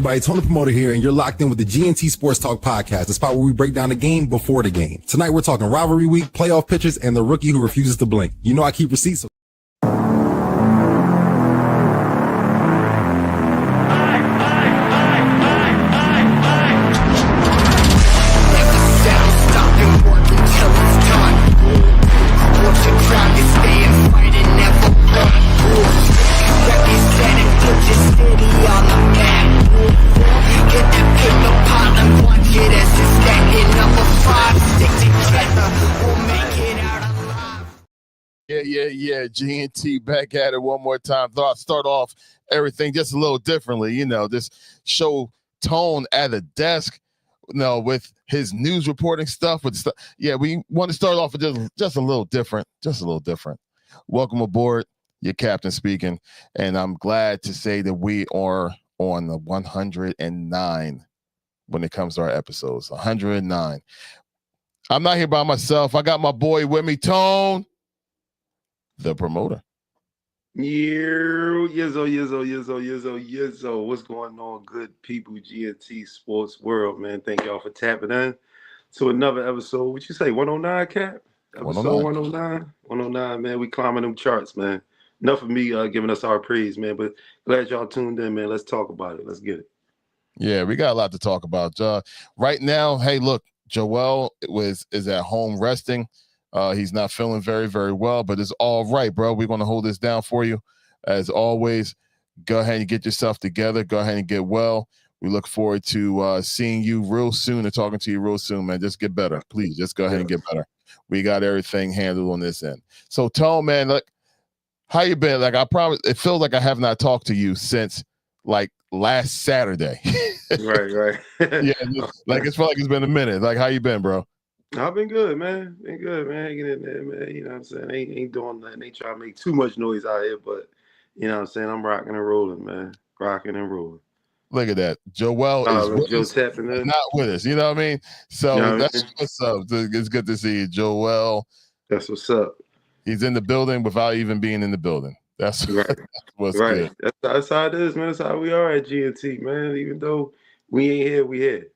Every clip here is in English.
everybody? Tony Promoter here, and you're locked in with the GNT Sportstalk podcast, the spot where we break down the game before the game. Tonight, we're talking rivalry week, playoff pitchers, and the rookie who refuses to blink. You know I keep receipts. Yeah. GNT back at it one more time. Thought I'd start off everything just a little differently. You know, this show Tone at a desk, with his news reporting stuff. Yeah, we want to start off with just a little different. Welcome aboard, your captain speaking. And I'm glad to say that we are on the 109 when it comes to our episodes. 109. I'm not here by myself. I got my boy with me, Tone, the promoter. Yizzo. What's going on, good people? GNT Sports World, man. Thank y'all for tapping in to another episode. What you say, 109, Cap? Episode 109? 109, man. We climbing them charts, man. Enough of me giving us our praise, man. But glad y'all tuned in, man. Let's talk about it. Let's get it. Yeah, we got a lot to talk about. Right now, hey, look, Joel is at home resting. He's not feeling very, very well, but it's all right, bro. We're going to hold this down for you. As always, go ahead and get yourself together. Go ahead and get well. We look forward to seeing you real soon and talking to you real soon, man. Just get better. Please, just go ahead and get better. We got everything handled on this end. So, Tone, man, look, how you been? Like, I promise, it feels like I have not talked to you since, like, last Saturday. Right. Yeah, it's felt like it's been a minute. Like, how you been, bro? I've been good, man. Hanging in there, man. You know what I'm saying? Ain't doing nothing. Ain't trying to make too much noise out here, but you know what I'm saying? I'm rocking and rolling, man. Rocking and rolling. Look at that. Joel is with us, not with us. You know what I mean? So that's what's up. It's good to see you, Joel. That's what's up. He's in the building without even being in the building. That's right. That's what's right. good. That's how it is, man. That's how we are at GNT, man. Even though we ain't here, we here.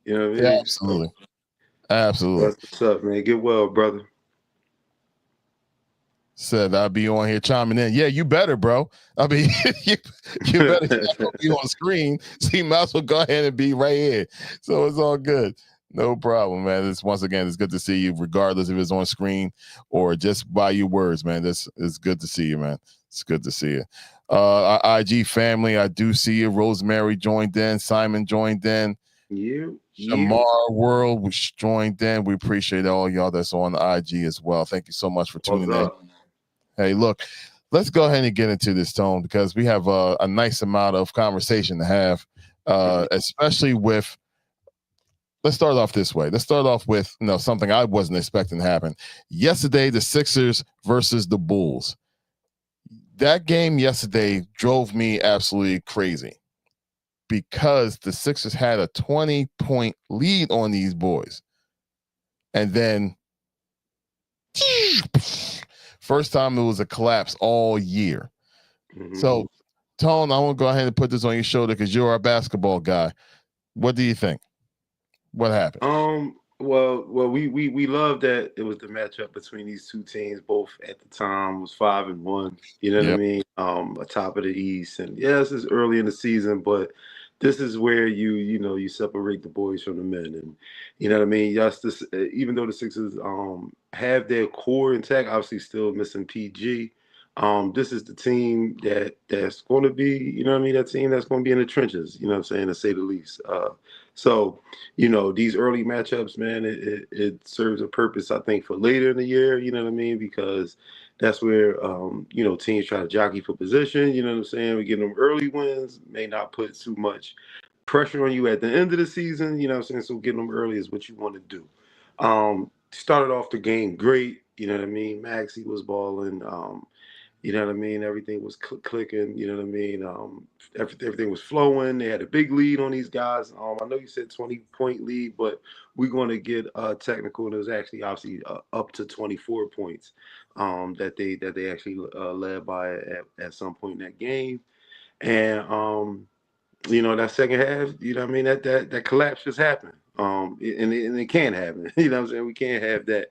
You know what I mean? Yeah, absolutely. Absolutely. That's what's up, man. Get well, brother. Said I'll be on here chiming in. Yeah, you better, bro. I mean, you better be on screen. So you might as well go ahead and be right here. So it's all good. No problem, man. Once again, it's good to see you, regardless if it's on screen or just by your words, man. It's good to see you, man. It's good to see you. Our IG family, I do see you. Rosemary joined in. Simon joined in. Shamar World was joined in. We appreciate all y'all that's on the IG as well. Thank you so much for tuning in. Hey, look, let's go ahead and get into this, Tone, because we have a nice amount of conversation to have, especially with. Let's start off this way. Let's start off with something I wasn't expecting to happen. Yesterday, the Sixers versus the Bulls. That game yesterday drove me absolutely crazy because the Sixers had a 20-point lead on these boys. And then first time it was a collapse all year. Mm-hmm. So, Tone, I want to go ahead and put this on your shoulder because you're our basketball guy. What do you think? What happened? Well, we love that it was the matchup between these two teams. Both at the time was 5-1. You know what I mean? Atop of the East, and this is early in the season, but this is where you separate the boys from the men, and you know what I mean. Yes, even though the Sixers have their core intact, obviously still missing PG. This is the team that's going to be, that team that's going to be in the trenches, to say the least. So, these early matchups, man, it serves a purpose, I think, for later in the year, you know what I mean? Because that's where, teams try to jockey for position, you know what I'm saying? We get them early wins, may not put too much pressure on you at the end of the season, you know what I'm saying? So getting them early is what you want to do. Started off the game great, you know what I mean? Maxey was balling. You know what I mean? Everything was clicking. You know what I mean? Everything was flowing. They had a big lead on these guys. I know you said 20-point lead, but we're going to get technical. And it was actually obviously up to 24 points that they actually led by at some point in that game. And that second half, that collapse just happened. And it can't happen. You know what I'm saying? We can't have that,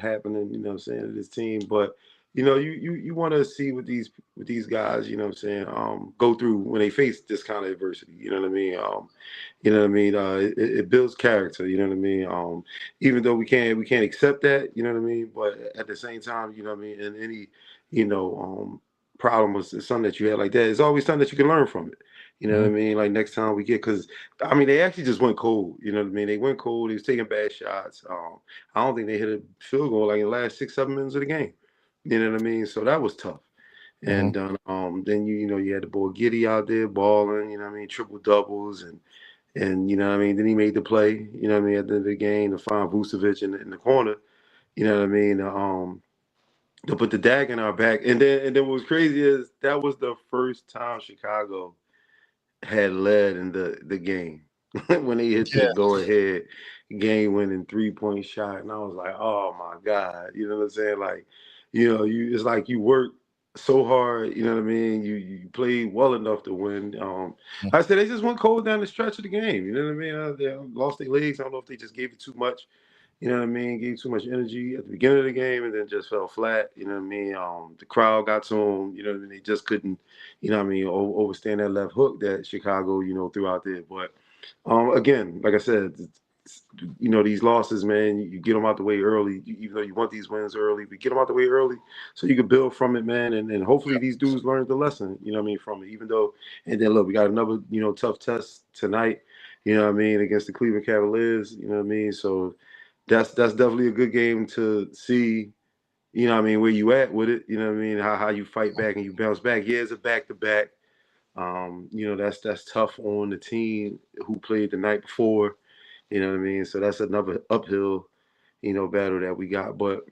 happening, to this team. But, you want to see what these guys, go through when they face this kind of adversity. You know what I mean? It builds character, you know what I mean? Even though we can't accept that, you know what I mean? But at the same time, you know what I mean, and any, problem was something that you had like that, it's always something that you can learn from it. You know what I mean? Like next time we get, because they actually just went cold. You know what I mean? They went cold. They was taking bad shots. I don't think they hit a field goal like in the last 6-7 minutes of the game. You know what I mean? So that was tough. And then you had the boy Giddy out there balling. You know what I mean? Triple doubles and then he made the play. You know what I mean? At the end of the game to find Vucevic in the corner. You know what I mean? To put the dag in our back. And then what was crazy is that was the first time Chicago had led in the game when they hit the go ahead game winning 3-point shot, and I was like, oh my God, you know what I'm saying? Like, it's like you work so hard, you know what I mean? You played well enough to win. I said they just went cold down the stretch of the game, you know what I mean? They lost their legs. I don't know if they just gave it too much. You know what I mean? Gave too much energy at the beginning of the game and then just fell flat. You know what I mean? The crowd got to them. You know what I mean? They just couldn't, overstand that left hook that Chicago, threw out there. But again, like I said, these losses, man, you get them out the way early. Even though you want these wins early, but get them out the way early so you can build from it, man. And hopefully these dudes learn the lesson, you know what I mean, from it. Even though, and then look, we got another, tough test tonight, you know what I mean, against the Cleveland Cavaliers, you know what I mean? So that's definitely a good game to see, where you at with it, you know what I mean, how you fight back and you bounce back. Yeah, it's a back-to-back. That's tough on the team who played the night before, you know what I mean? So that's another uphill, battle that we got. But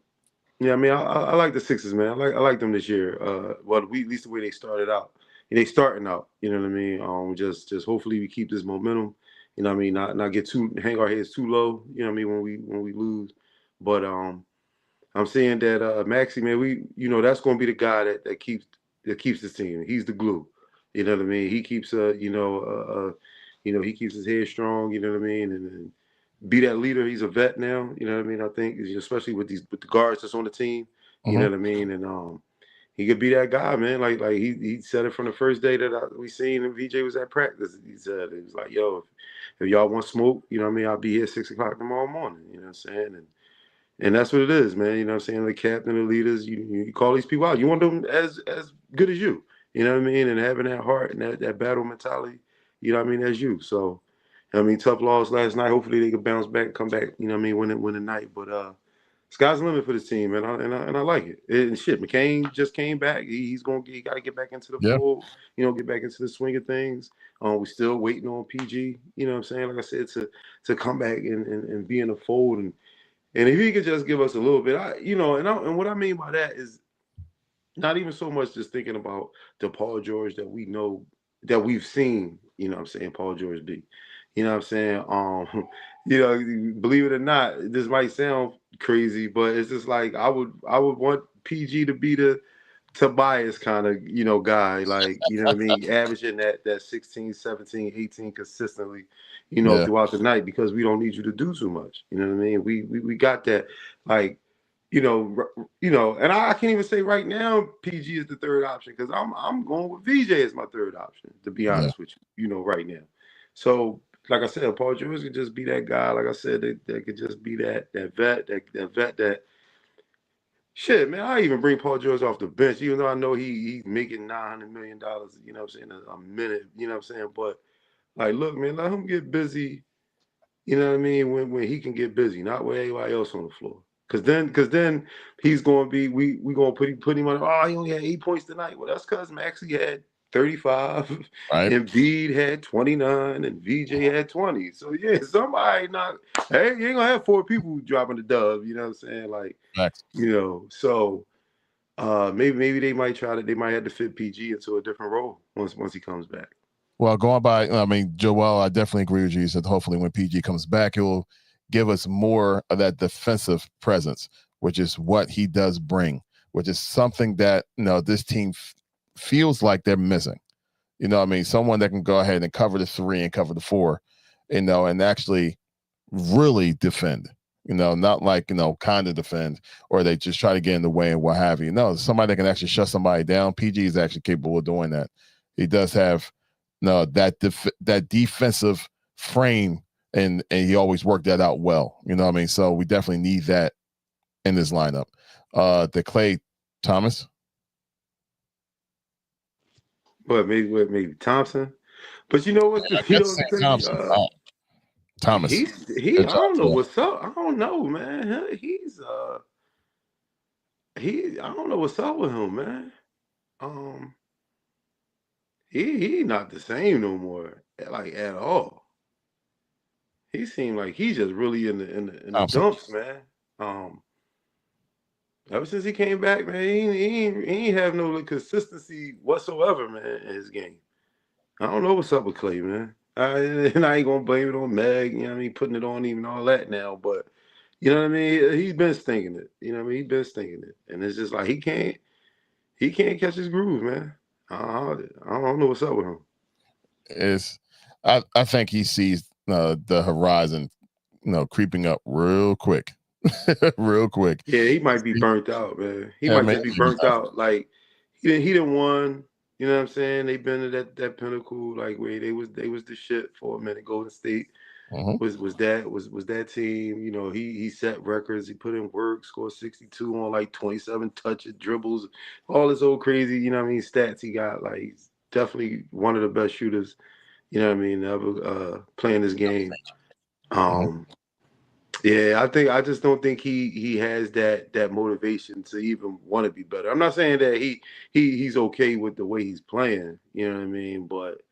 yeah, I mean, I like the Sixers, man. I like them this year. Well, at least the way they started out. They starting out, you know what I mean? Just hopefully we keep this momentum. You know what I mean? Not get hang our heads too low, you know what I mean, when we lose. But I'm saying that Maxey, man, that's gonna be the guy that keeps this team. He's the glue. You know what I mean? He keeps he keeps his head strong, you know what I mean? And be that leader. He's a vet now, you know what I mean? I think especially with the guards that's on the team, you know what I mean? And he could be that guy, man. Like he said it from the first day that we seen him. VJ was at practice. He said it was like, yo, if y'all want smoke, you know what I mean, I'll be here 6:00 tomorrow morning. You know what I'm saying? And that's what it is, man. You know what I'm saying? The captain, the leaders, you call these people out. You want them as good as you. You know what I mean? And having that heart and that battle mentality, you know what I mean, as you. So, I mean, tough loss last night. Hopefully they can bounce back, come back, you know what I mean, win the night. But sky's the limit for this team, man. And I like it. And shit, McCain just came back. He got to get back into the fold, get back into the swing of things. We're still waiting on PG, you know what I'm saying? Like I said, to come back and be in the fold. And if he could just give us a little bit, and what I mean by that is not even so much just thinking about the Paul George that we know, that we've seen, you know what I'm saying, Paul George be. You know what I'm saying? Believe it or not, this might sound crazy, but it's just like I would want PG to be the Tobias kind of, guy, like, you know what I mean, averaging that 16, 17, 18 consistently, throughout the night, because we don't need you to do too much. You know what I mean? We got that, like, and I can't even say right now PG is the third option, because I'm going with VJ as my third option, to be honest with you, right now. So like I said, Paul George could just be that guy, like I said, that could just be that vet, that vet that. Shit, man, I even bring Paul George off the bench, even though I know he's making $900 million, you know what I'm saying, a minute, you know what I'm saying? But, like, look, man, let him get busy, you know what I mean, when he can get busy, not with everybody else on the floor. Because then he's going to be, we going to put him on, he only had 8 points tonight. Well, that's because Maxey had 35, Right. and Bede had 29, and VJ had 20. So, yeah, somebody hey, you ain't going to have 4 people dropping the dub, you know what I'm saying? Like, Next. So maybe they might have to fit PG into a different role once he comes back. Well, going by, I mean, Joel, I definitely agree with you. So hopefully when PG comes back, it will give us more of that defensive presence, which is what he does bring, which is something that, this team feels like they're missing. You know what I mean? Someone that can go ahead and cover the 3 and cover the 4, you know, and actually really defend. You know, not like, you know, kind of defend, or they just try to get in the way and what have you. No, somebody that can actually shut somebody down. PG is actually capable of doing that. He does have that defensive frame, and he always worked that out well. You know what I mean? So we definitely need that in this lineup. The Klay Thomas. Maybe Thompson. But you know what's the crazy? Thomas. He I don't know what's up. I don't know, man. I don't know what's up with him, man. He not the same no more, like at all. He seemed like he's just really in the dumps, man. Ever since he came back, man, he ain't have no consistency whatsoever, man, in his game. I don't know what's up with Klay, man. And I ain't gonna blame it on Meg, you know what I mean, putting it on him and all that now, but you know what I mean? He's been stinking it. You know what I mean? He's been stinking it. And it's just like he can't catch his groove, man. I don't know what's up with him. I think he sees the horizon, you know, creeping up real quick. Real quick. Yeah, he might be burnt out, man. He might just be burnt out. Like he didn't won. You know what I'm saying? They've been at that pinnacle, like where they was the shit for a minute. Golden State was that team. You know, he set records. He put in work, scored 62 on like 27 touches, dribbles, all this old crazy. You know what I mean? Stats he got. Like he's definitely one of the best shooters. You know what I mean? Ever playing this game. Yeah, I just don't think he has that motivation to even want to be better. I'm not saying that he's okay with the way he's playing, you know what I mean? But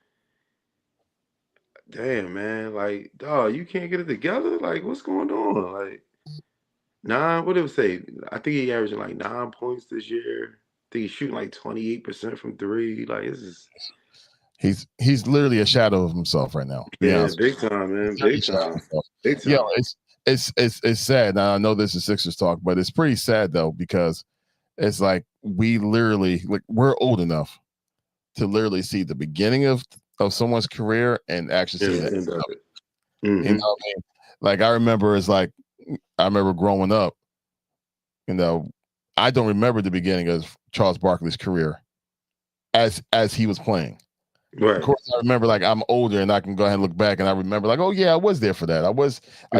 damn, man, like, dog, you can't get it together? Like, what's going on? Like, what did it say? I think he averaging like 9 points this year. I think he's shooting like 28% from 3. Like, this is he's literally a shadow of himself right now. Yeah, big time, man. Big time. Big time. Yeah, it's sad. Now I know this is Sixers talk, but it's pretty sad though, because it's like we're old enough to literally see the beginning of someone's career and actually see the end of it. You know what I mean? Like I remember growing up, you know, I don't remember the beginning of Charles Barkley's career as he was playing. Right. Of course, I remember like I'm older and I can go ahead and look back and I remember like, oh yeah, I was there for that. I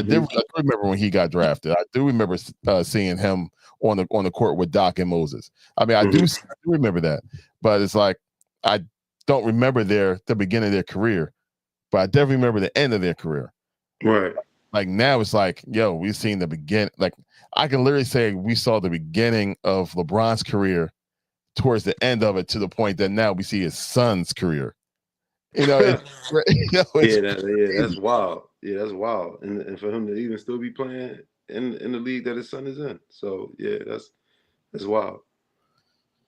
did remember when he got drafted. I do remember seeing him on the court with Doc and Moses. I mean, I do remember that, but it's like I don't remember the beginning of their career, but I definitely remember the end of their career. Right. Like now it's like, yo, we've seen the beginning. Like I can literally say we saw the beginning of LeBron's career towards the end of it, to the point that now we see his son's career. You know, that's wild. Yeah, that's wild. And for him to even still be playing in the league that his son is in. So yeah, that's wild.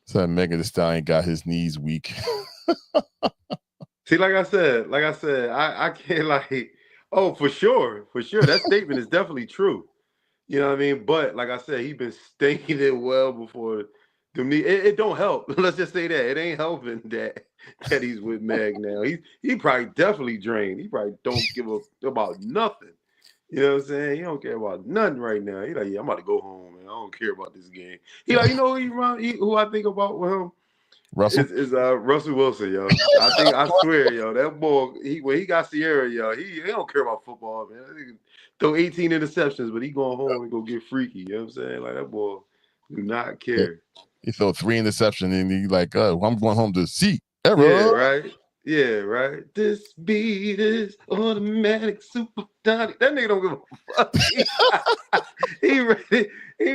So Megan Thee Stallion got his knees weak. See, like I said, I can't like, oh, for sure. That statement is definitely true. You know what I mean? But like I said, he's been stinking it well before. To me, it don't help. Let's just say that it ain't helping that he's with Meg now. He probably definitely drained. He probably don't give a about nothing. You know what I'm saying? He don't care about nothing right now. He like, yeah, I'm about to go home, man. I don't care about this game. He like, you know who I think about with him? Russell is Russell Wilson, yo. I swear, yo, that boy, when he got Sierra, yo, he don't care about football, man. He throw 18 interceptions, but he going home and go get freaky. You know what I'm saying? Like that boy do not care. He threw 3 interceptions and he like, I'm going home to see. Yeah, right. Yeah, right. This beat is automatic supersonic. That nigga don't give a fuck. He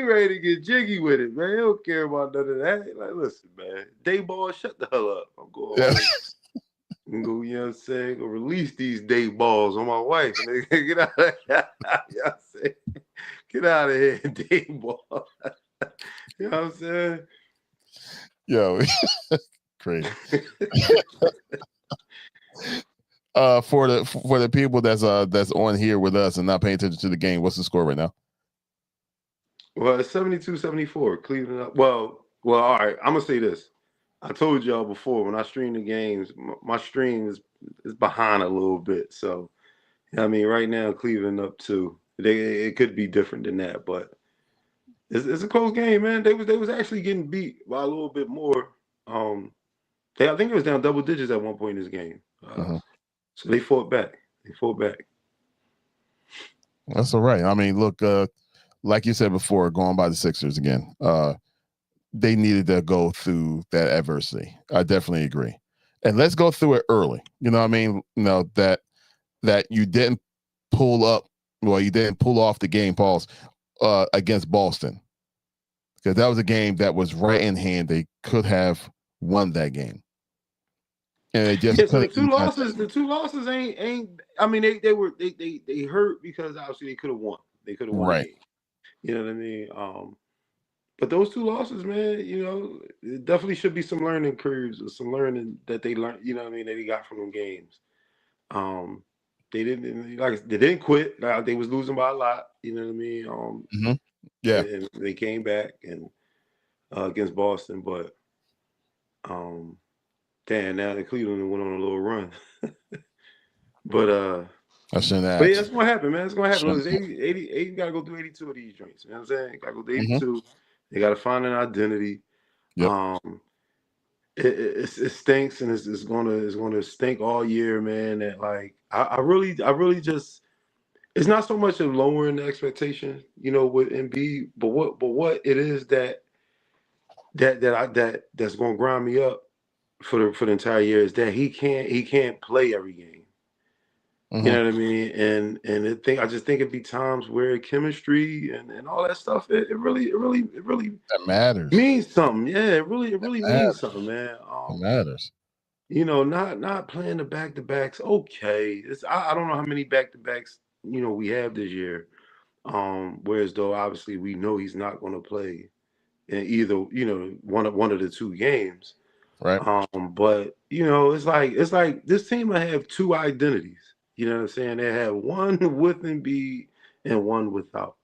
ready to get jiggy with it, man. He don't care about none of that. Like, listen, man. Day ball, shut the hell up. I'm going home. And go, you know what I'm saying? Go release these day balls on my wife. Nigga. Get out of here. You know what I'm saying? Get out of here, day ball. You know what I'm saying? Yo, crazy. For the people that's on here with us and not paying attention to the game, what's the score right now? Well, it's 72-74. Cleveland up. Well, all right. I'm gonna say this. I told y'all before when I stream the games, my stream is behind a little bit. So I mean, right now Cleveland up 2. It could be different than that, but it's a close game, man. They was actually getting beat by a little bit more. I think it was down double digits at one point in this game. So they fought back. That's all right. I mean, look, like you said before, going by the Sixers again, they needed to go through that adversity. I definitely agree. And let's go through it early. You know what I mean? You know, that you didn't pull up, well, you didn't pull off the game, Pauls, against Boston. Because that was a game that was right in hand. They could have won that game. And they just so the two losses ain't. I mean, they hurt because obviously they could have won. They could have won the game. You know what I mean? But those 2 losses, man, you know, it definitely should be some learning curves or some learning that they learned. You know what I mean? That they got from them games. They didn't quit. They was losing by a lot. You know what I mean? Yeah, and they came back and against Boston, but damn, now the Cleveland went on a little run. But I shouldn't ask. But yeah, that's gonna happen, man. It's gonna happen. Look, 80 gotta go through 82 of these drinks. You know what I'm saying? Gotta go through 82. They gotta find an identity. Yep. It stinks, and it's gonna stink all year, man. That like I really just, it's not so much of lowering the expectation, you know, with Embiid, but what it is that's gonna grind me up for the entire year is that he can't play every game. You know what I mean? And I just think it'd be times where chemistry and all that stuff, it really that matters. Means something. Yeah, it really means something, man. It matters. You know, not playing the back-to-backs. Okay. I don't know how many back-to-backs, you know, we have this year. Whereas though obviously we know he's not gonna play in either, you know, one of the 2 games. Right. But you know, it's like this team will have 2 identities. You know what I'm saying? They have one with Embiid and one without.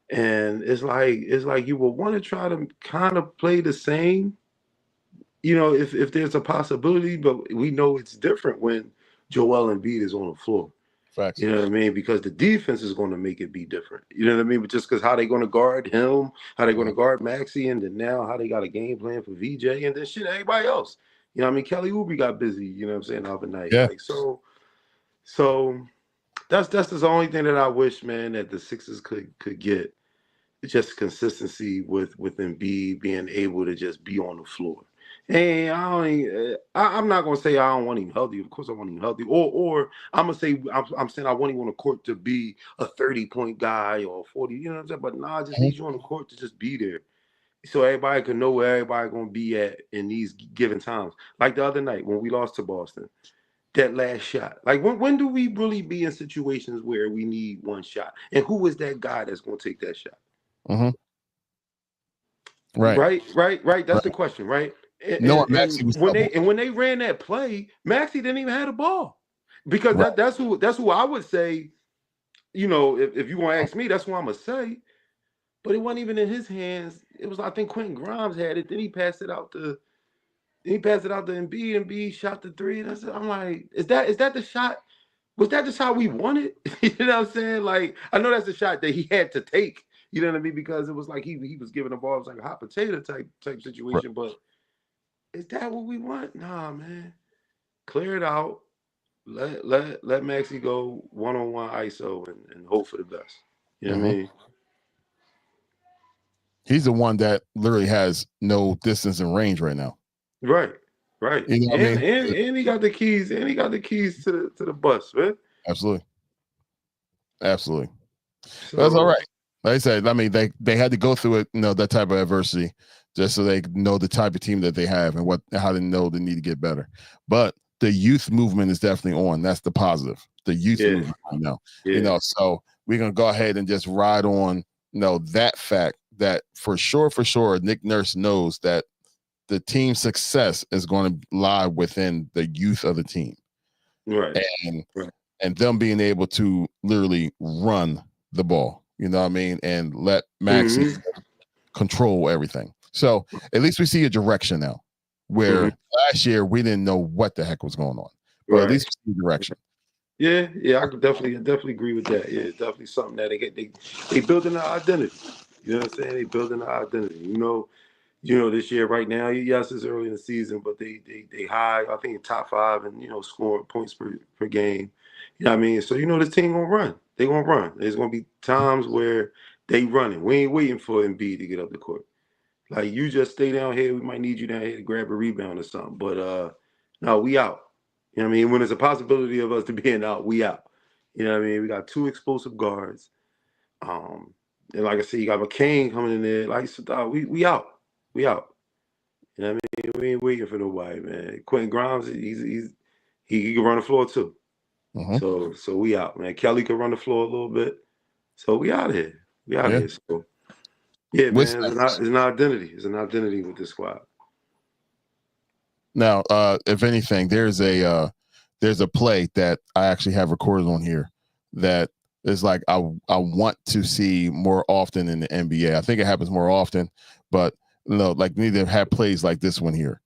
And it's like you will want to try to kind of play the same, you know, if there's a possibility, but we know it's different when Joel Embiid is on the floor. Facts. You know what I mean? Because the defense is going to make it be different. You know what I mean? But just because how they going to guard him, how they going to guard Maxey, and then now how they got a game plan for VJ, and then shit, everybody else. You know what I mean? Kelly Oubre got busy, you know what I'm saying, the other night. Yeah. Like, so that's the only thing that I wish, man, that the Sixers could get. Just consistency with Embiid being able to just be on the floor. And I'm not gonna say I don't want him healthy. Of course, I want him healthy. Or I'm gonna say I'm saying I want him on the court to be a 30-point guy or 40. You know what I'm saying? But nah, I just need you on the court to just be there, so everybody can know where everybody gonna be at in these given times. Like the other night when we lost to Boston, that last shot. Like when do we really be in situations where we need one shot? And who is that guy that's gonna take that shot? Right. That's the question, right? When they ran that play, Maxey didn't even have the ball, because that's who I would say. You know, if you want to ask me, that's who I'm gonna say. But it wasn't even in his hands. It was, I think, Quentin Grimes had it. Then he passed it out to Embiid. Embiid shot the 3. And I'm like, is that the shot? Was that the shot we wanted? You know what I'm saying? Like, I know that's the shot that he had to take. You know what I mean? Because it was like he was giving the ball, it was like a hot potato type situation. But is that what we want? Nah, man. Clear it out. Let Maxey go one-on-one ISO and hope for the best. You know what I mean? He's the one that literally has no distance and range right now. Right. You know what I mean? And he got the keys. And he got the keys to the bus, man. Absolutely. So, that's all right. Like I said, I mean, they had to go through it, you know, that type of adversity, just so they know the type of team that they have and how they know they need to get better. But the youth movement is definitely on. That's the positive. The youth movement right now. You know, so we're gonna go ahead and just ride on, you know, that fact that for sure, Nick Nurse knows that the team's success is going to lie within the youth of the team. Right. And them being able to literally run the ball. You know what I mean? And let Maxey control everything. So at least we see a direction now. where last year we didn't know what the heck was going on. But at least we see direction. Yeah, I could definitely agree with that. Yeah, definitely something that they building an identity. You know what I'm saying? They building an identity. This year right now, yes, it's early in the season, but they high, I think top 5 and scoring points per game. You know what I mean? So this team gonna run. They gonna run. There's gonna be times where they running. We ain't waiting for Embiid to get up the court. Like, you just stay down here. We might need you down here to grab a rebound or something. But no, we out. You know what I mean? When there's a possibility of us to being out, we out. You know what I mean? We got 2 explosive guards. And like I said, you got McCain coming in there. Like, so, we out. We out. You know what I mean? We ain't waiting for nobody, man. Quentin Grimes, he can run the floor too. So we out, man. Kelly can run the floor a little bit. So we out here. We out here. So yeah, man. It's an identity. It's an identity with this squad. Now, if anything, there's a play that I actually have recorded on here that is like I want to see more often in the NBA. I think it happens more often, but like need to have plays like this one here.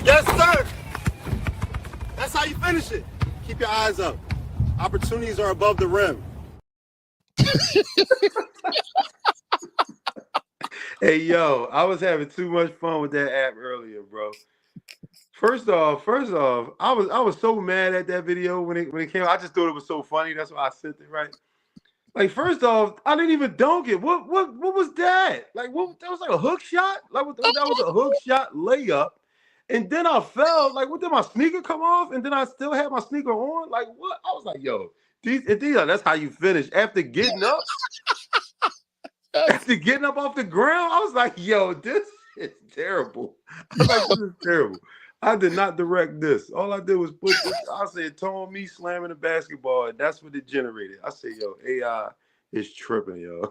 Yes, sir. That's how you finish it. Keep your eyes up. Opportunities are above the rim. Hey, yo, I was having too much fun with that app earlier, bro. First off, I was so mad at that video when it came out. I just thought it was so funny. That's why I sent it, right? Like, first off, I didn't even dunk it. What was that? Like, what, that was like a hook shot? Like, that was a hook shot layup. And then I fell. Like, what, did my sneaker come off? And then I still had my sneaker on? Like, what? I was like, yo, that's how you finish. After getting up off the ground, I was like, yo, this is terrible. I was like, this is terrible. I did not direct this. All I did was put this. I said, tone me slamming the basketball, and that's what it generated. I said, yo, AI is tripping, yo.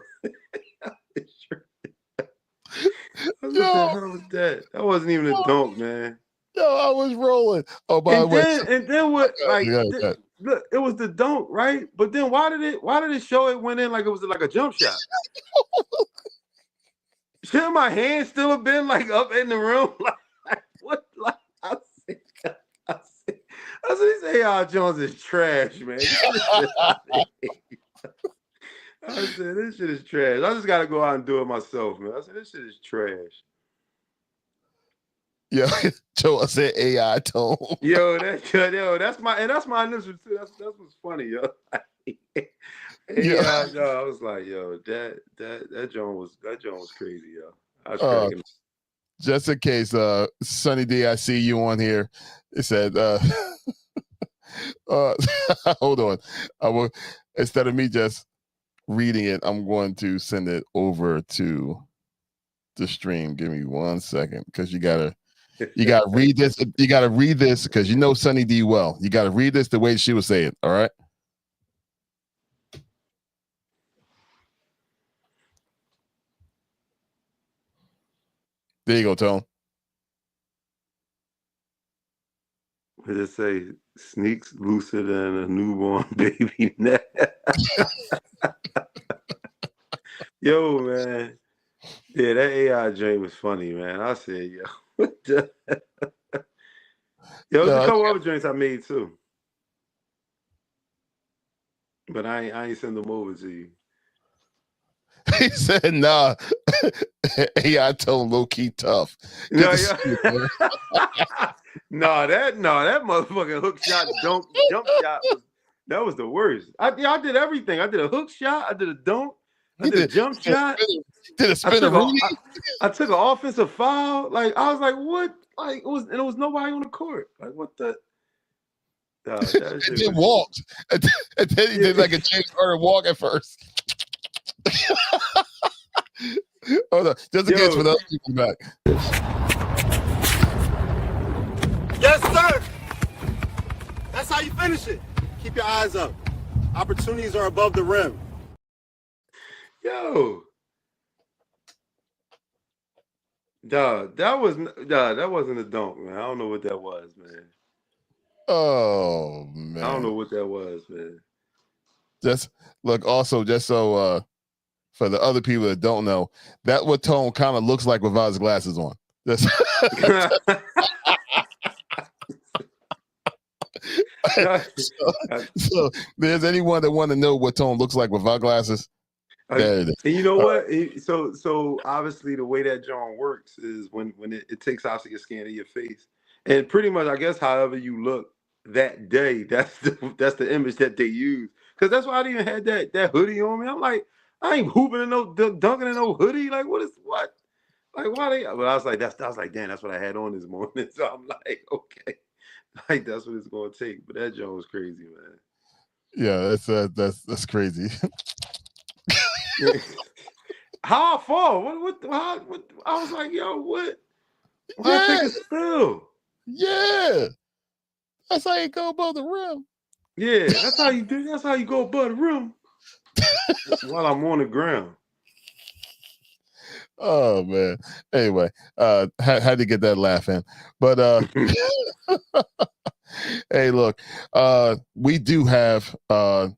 It's tripping. What the hell was that? That wasn't even a dunk, man. Yo, I was rolling. Oh, by the way. And then what? Like, look, it was the dunk, right? But then why did it show it went in like it was like a jump shot? Shouldn't my hand still have been like up in the room? Like what? Like, I said, this AI Jones is trash, man. I said, this shit is trash. I just gotta go out and do it myself, man. I said, this shit is trash. Yeah, Joe, I said AI tone. That's my initial too. That's what's funny, yo. I was like, yo, that Joan was crazy, yo. I was cracking. Just in case, Sonny D, I see you on here. It said, hold on. I will, instead of me just reading it, I'm going to send it over to the stream. Give me 1 second, because you gotta read this. You gotta read this because you know Sonny D well. You gotta read this the way she would say it. All right. There you go, Tone. What did it say? Sneaks looser than a newborn baby net. Yo, man. Yeah, that AI joint was funny, man. I said, yo, what the? Yo, there's a couple other joints I made too. But I ain't send them over to you. He said, nah, AI Tone low key tough. No, that motherfucking hook shot, jump shot that was the worst. I did everything. I did a hook shot, I did a dunk, I did a jump shot. Did a spinner. I took an offensive foul. Like, I was like, what? Like, it was nobody on the court. Like, what the? And then walked. And then he did like a James Harden walk at first. Hold on. Just in case for those people back. Yes, sir. That's how you finish it. Keep your eyes up. Opportunities are above the rim. Yo. That wasn't a dunk, man. I don't know what that was, man. Oh, man. I don't know what that was, man. Just look, also, just so for the other people that don't know, that's what Tone kind of looks like without his glasses on. That's so there's anyone that want to know what Tone looks like without glasses? There it is. And you know what? So obviously the way that John works is when it takes obviously a scan of your face, and pretty much I guess however you look that day, that's the image that they use. Because that's why I didn't even had that hoodie on me. I'm like, I ain't hooping in no dunking in no hoodie. Like what? Like why they? But I was like, damn, that's what I had on this morning. So I'm like, okay, like that's what it's gonna take. But that John was crazy, man. Yeah, that's crazy. How far? What? I was like, yo, what? Why Yeah. take a spill? Yeah, that's how you go above the rim. Yeah, that's how you do. That's how you go above the rim. While I'm on the ground. Oh man. Anyway, had to get that laugh in, but hey, look, we do have I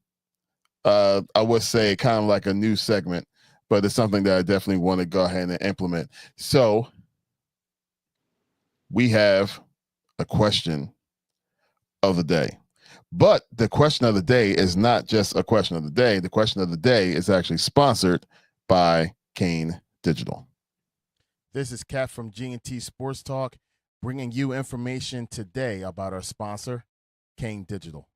would say kind of like a new segment, but it's something that I definitely want to go ahead and implement. So we have a question of the day. But the question of the day is not just a question of the day. The question of the day is actually sponsored by Kane Digital. This is Kat from GNT Sportstalk bringing you information today about our sponsor, Kane Digital.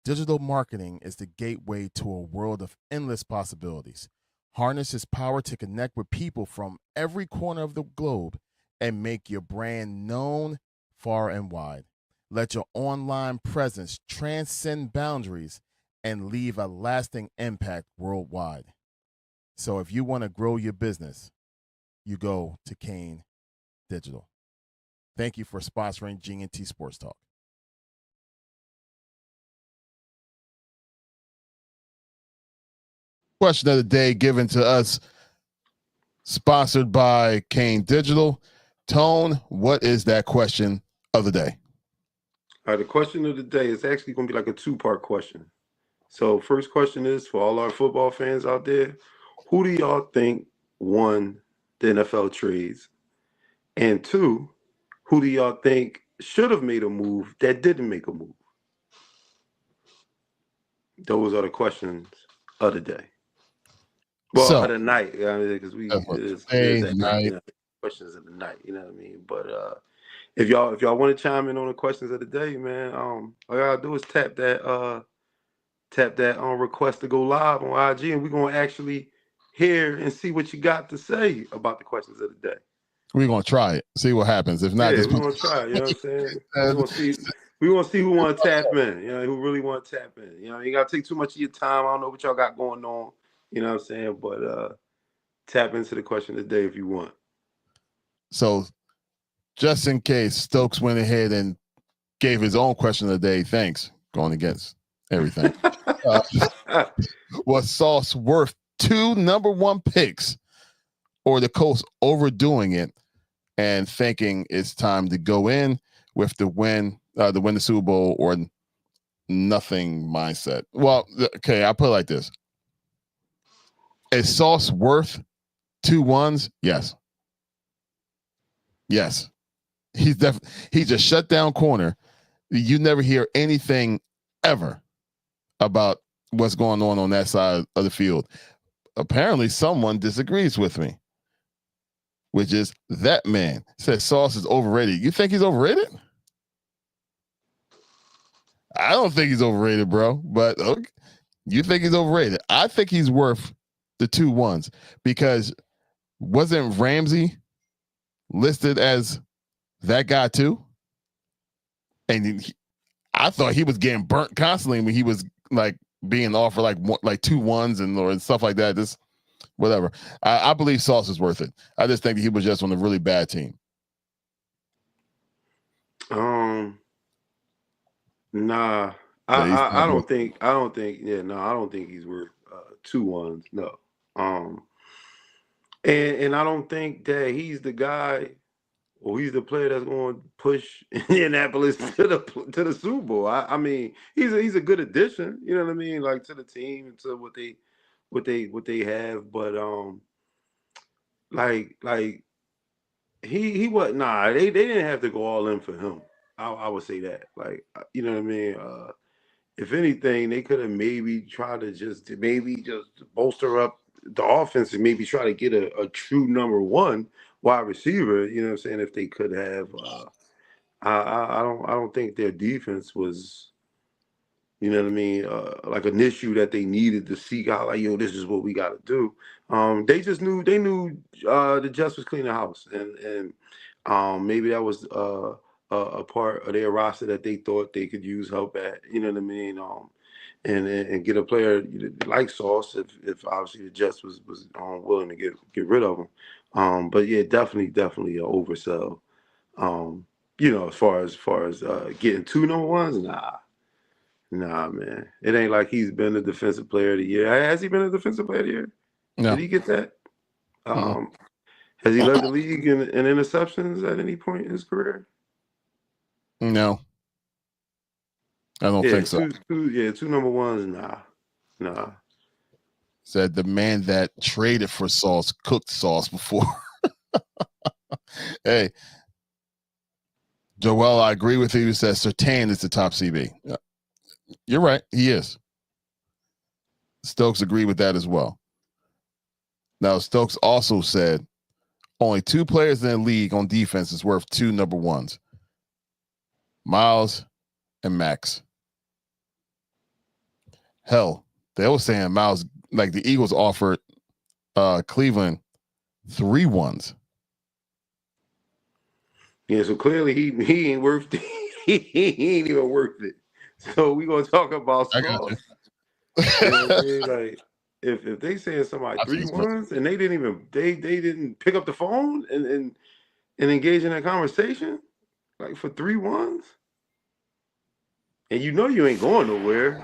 Digital marketing is the gateway to a world of endless possibilities. Harness its power to connect with people from every corner of the globe and make your brand known far and wide. Let your online presence transcend boundaries and leave a lasting impact worldwide. So if you want to grow your business, you go to Kane Digital. Thank you for sponsoring GNT Sports Talk. Question of the day given to us, sponsored by Kane Digital. Tone, what is that question of the day? All right, the question of the day is actually going to be like a two-part question. So first question is for all our football fans out there, who do y'all think won the NFL trades? And two, who do y'all think should have made a move that didn't make a move? Those are the questions of the day. Well, of the night, because it is at night. You know, questions of the night. You know what I mean? But if y'all want to chime in on the questions of the day, man, all you gotta do is tap that request to go live on IG, and we're gonna actually hear and see what you got to say about the questions of the day. We're gonna try it, see what happens. If not, we're gonna try it. You know what I'm saying? We're gonna see who want to tap in. You know, who really want to tap in. You know, you gotta take too much of your time. I don't know what y'all got going on. You know what I'm saying? But tap into the question of the day if you want. So, just in case Stokes went ahead and gave his own question of the day, thanks, going against everything. Was Sauce worth 2 number 1 picks, or the Colts overdoing it and thinking it's time to go in with the win the Super Bowl or nothing mindset? Well, okay, I'll put it like this. Is Sauce worth 2 1s? Yes. Yes. He's a shutdown corner. You never hear anything ever about what's going on that side of the field. Apparently, someone disagrees with me, which is that man says Sauce is overrated. You think he's overrated? I don't think he's overrated, bro. But okay, you think he's overrated. I think he's worth the 2 1s because wasn't Ramsey listed as that guy too? And I thought he was getting burnt constantly when he was like being offered like 2 1s and stuff like that. Just whatever. I believe Sauce is worth it. I just think that he was just on a really bad team. Nah. I don't think I don't think he's worth 2 1s. No. And I don't think that he's the guy or he's the player that's going to push Indianapolis to the Super Bowl. I mean, he's a good addition, you know what I mean, like to the team and to what they what they have, but like he was they didn't have to go all in for him. I would say that, like, you know what I mean. If anything, they could have maybe tried to just bolster up the offense and maybe try to get a true number one wide receiver. You know what I'm saying? If they could have, I don't think their defense was. You know what I mean? Like an issue that they needed to seek out. Like, yo, this is what we got to do. They knew the Jets was cleaning house, and maybe that was a part of their roster that they thought they could use help at. You know what I mean? And get a player like Sauce if obviously the Jets was willing to get rid of him. But yeah, definitely an oversell. As far as getting two number ones, nah, man. It ain't like he's been the defensive player of the year. Has he been a defensive player of the year? No. Did he get that? Mm-hmm. Has he led the league in interceptions at any point in his career? No. I don't think so. Two number ones, nah. Said the man that traded for Sauce cooked Sauce before. Hey, Joel, I agree with you. He says Surtain is the top CB. You're right. He is. Stokes agreed with that as well. Now, Stokes also said only two players in the league on defense is worth two number ones, Miles and Max. Hell, they were saying Miles, like the Eagles offered Cleveland 3 ones. Yeah, so clearly he ain't worth it. He ain't even worth it. So we gonna talk about Sauce. You know what I mean? Like if they saying somebody 3 ones and they didn't pick up the phone and engage in that conversation, like for 3 ones, and you ain't going nowhere.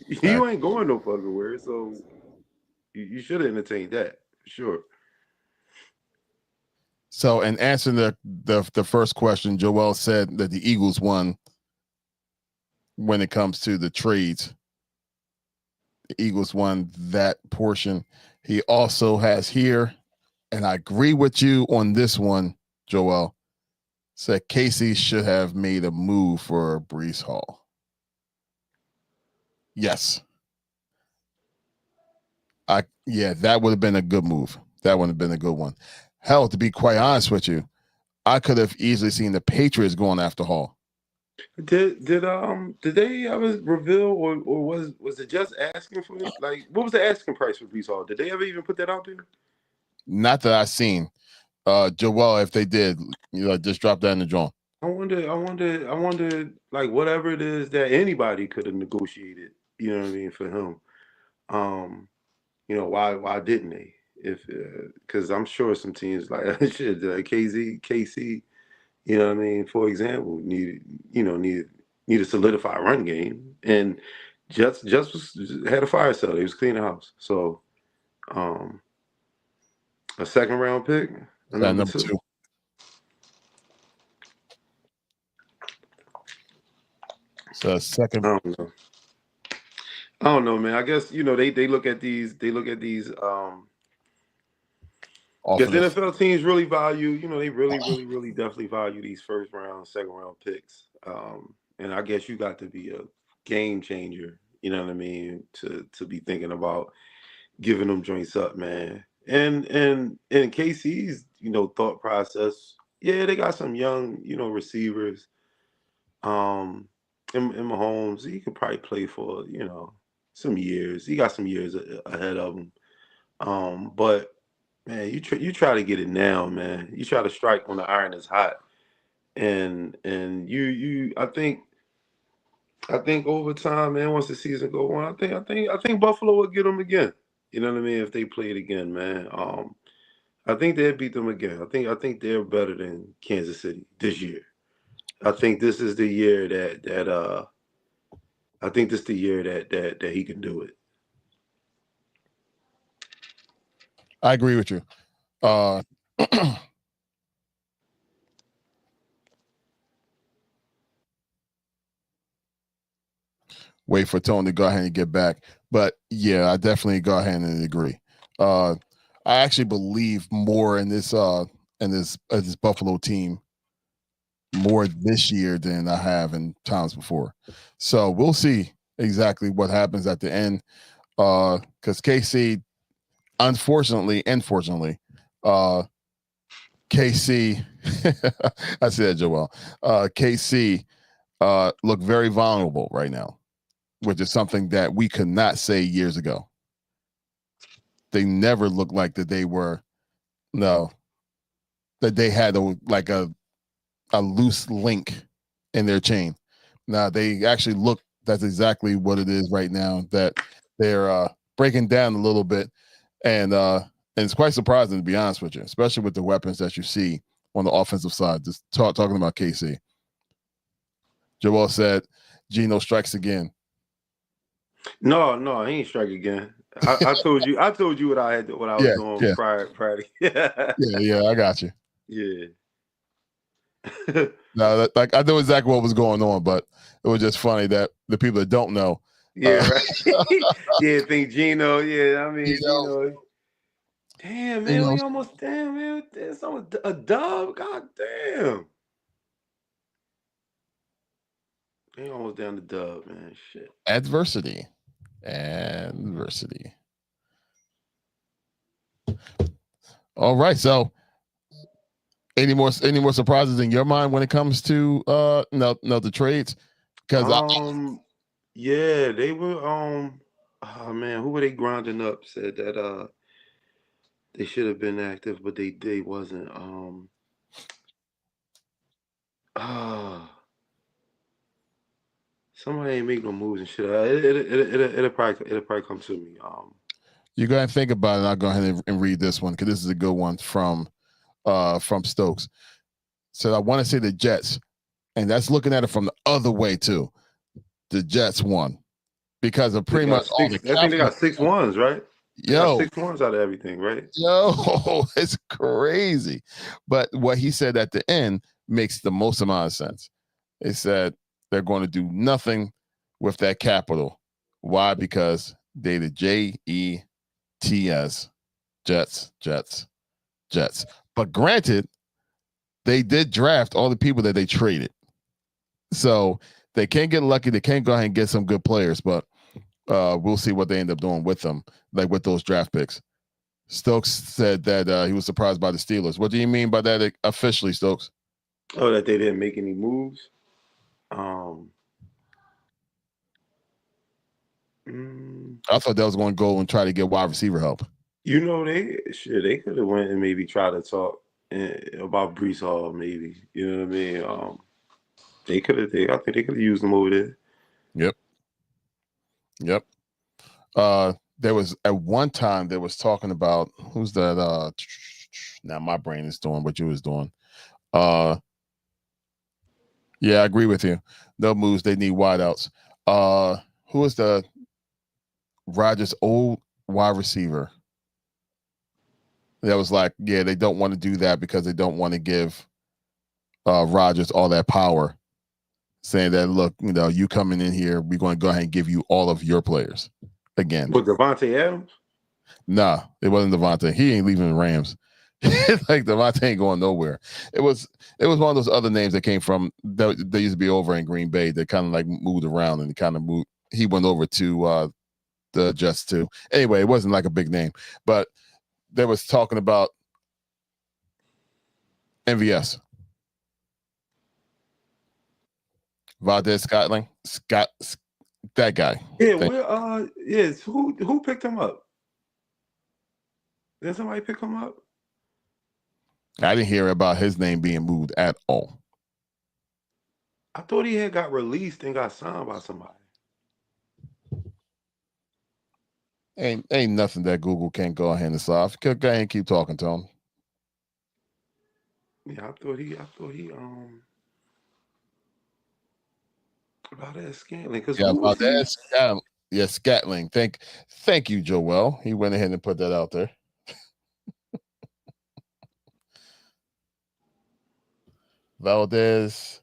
You ain't going no fucking where. So you should have entertained that for sure. So, in answering the first question, Joel said that the Eagles won when it comes to the trades. The Eagles won that portion. He also has here, and I agree with you on this one, Joel, said Casey should have made a move for Breece Hall. Yes. That would have been a good move. That would have been a good one. Hell, to be quite honest with you, I could have easily seen the Patriots going after Hall. Did they ever reveal or was it just asking for it? Like, what was the asking price for Breece Hall? Did they ever even put that out there? Not that I've seen. Joel, if they did, just drop that in the joint. I wonder, like whatever it is that anybody could have negotiated, you know what I mean, for him. Why didn't they? If because I'm sure some teams like shit, like KC, you know what I mean, for example, need a solidified run game, and just had a fire sale. He was cleaning house, so a second round pick, number two. So second. I don't know, man. I guess they look at these. Because NFL teams really value, they really definitely value these first round, second round picks. And I guess you got to be a game changer, you know what I mean, to be thinking about giving them joints up, man. And KC's, thought process, yeah, they got some young, receivers. In Mahomes, he could probably play for, some years. He got some years ahead of him. But man, you try to get it now, man. You try to strike when the iron is hot, and I think over time, man. Once the season go on, I think Buffalo will get them again. You know what I mean? If they play it again, man. I think they'll beat them again. I think they're better than Kansas City this year. I think this is the year that he can do it. I agree with you. Wait for Tony to go ahead and get back. But yeah, I definitely go ahead and agree. I actually believe more in this Buffalo team more this year than I have in times before. So we'll see exactly what happens at the end. Because KC, unfortunately, KC, I said Joel, KC look very vulnerable right now, which is something that we could not say years ago. They never looked like that they were, no, that they had a loose link in their chain. Now they actually look, that's exactly what it is right now, that they're breaking down a little bit. And it's quite surprising, to be honest with you, especially with the weapons that you see on the offensive side. Just talking about KC. Joel said, Geno strikes again. No, he ain't strike again. I told you what I was doing prior to yeah, I got you. Yeah. No, like I know exactly what was going on, but it was just funny that the people that don't know. Yeah, right. Yeah, think Geno. Yeah, I mean Geno. Damn, man, we almost man. It's almost a dub. God damn. We almost down the dub, man. Shit. Adversity. All right, so any more surprises in your mind when it comes to the trades? Because yeah, they were oh man, who were they grinding up? Said that they should have been active, but they wasn't. Somebody ain't make no moves and shit. It'll probably come to me. You go ahead and think about it, and I'll go ahead and read this one because this is a good one from Stokes. So I want to say the Jets, and that's looking at it from the other way too. The Jets won because of pretty much all the. I think they got 6 ones, right? They got 6 ones out of everything, right? Yo, it's crazy. But what he said at the end makes the most amount of sense. They said they're going to do nothing with that capital. Why? Because they the JETS, Jets. But granted, they did draft all the people that they traded. So they can't get lucky. They can't go ahead and get some good players, but we'll see what they end up doing with them, like with those draft picks. Stokes said that he was surprised by the Steelers. What do you mean by that officially, Stokes? Oh, that they didn't make any moves? I thought that was going to go and try to get wide receiver help. You know, they could have went and maybe tried to talk about Brees Hall, maybe. You know what I mean? I think they could have used them over there. Yep. There was at one time there was talking about who's that? Now my brain is doing what you was doing. Yeah, I agree with you. No moves. They need wideouts. Who is the Rodgers' old wide receiver? That was like, yeah, they don't want to do that because they don't want to give Rodgers all that power. Saying that, look, you coming in here, we're going to go ahead and give you all of your players again. With Devontae Adams? Nah, it wasn't Devontae. He ain't leaving the Rams. Like Devontae ain't going nowhere. It was one of those other names that came from that used to be over in Green Bay that kind of like moved around and kind of moved. He went over to the Jets too. Anyway, it wasn't like a big name, but they was talking about MVS. Valdez Scotland, that guy. Yeah, yes. Who picked him up? Did somebody pick him up? I didn't hear about his name being moved at all. I thought he had got released and got signed by somebody. Ain't nothing that Google can't go ahead and solve. Go ahead and keep talking to him. Yeah, I thought he Valdez Scantling. Scatling. Thank you, Joel. He went ahead and put that out there. Valdez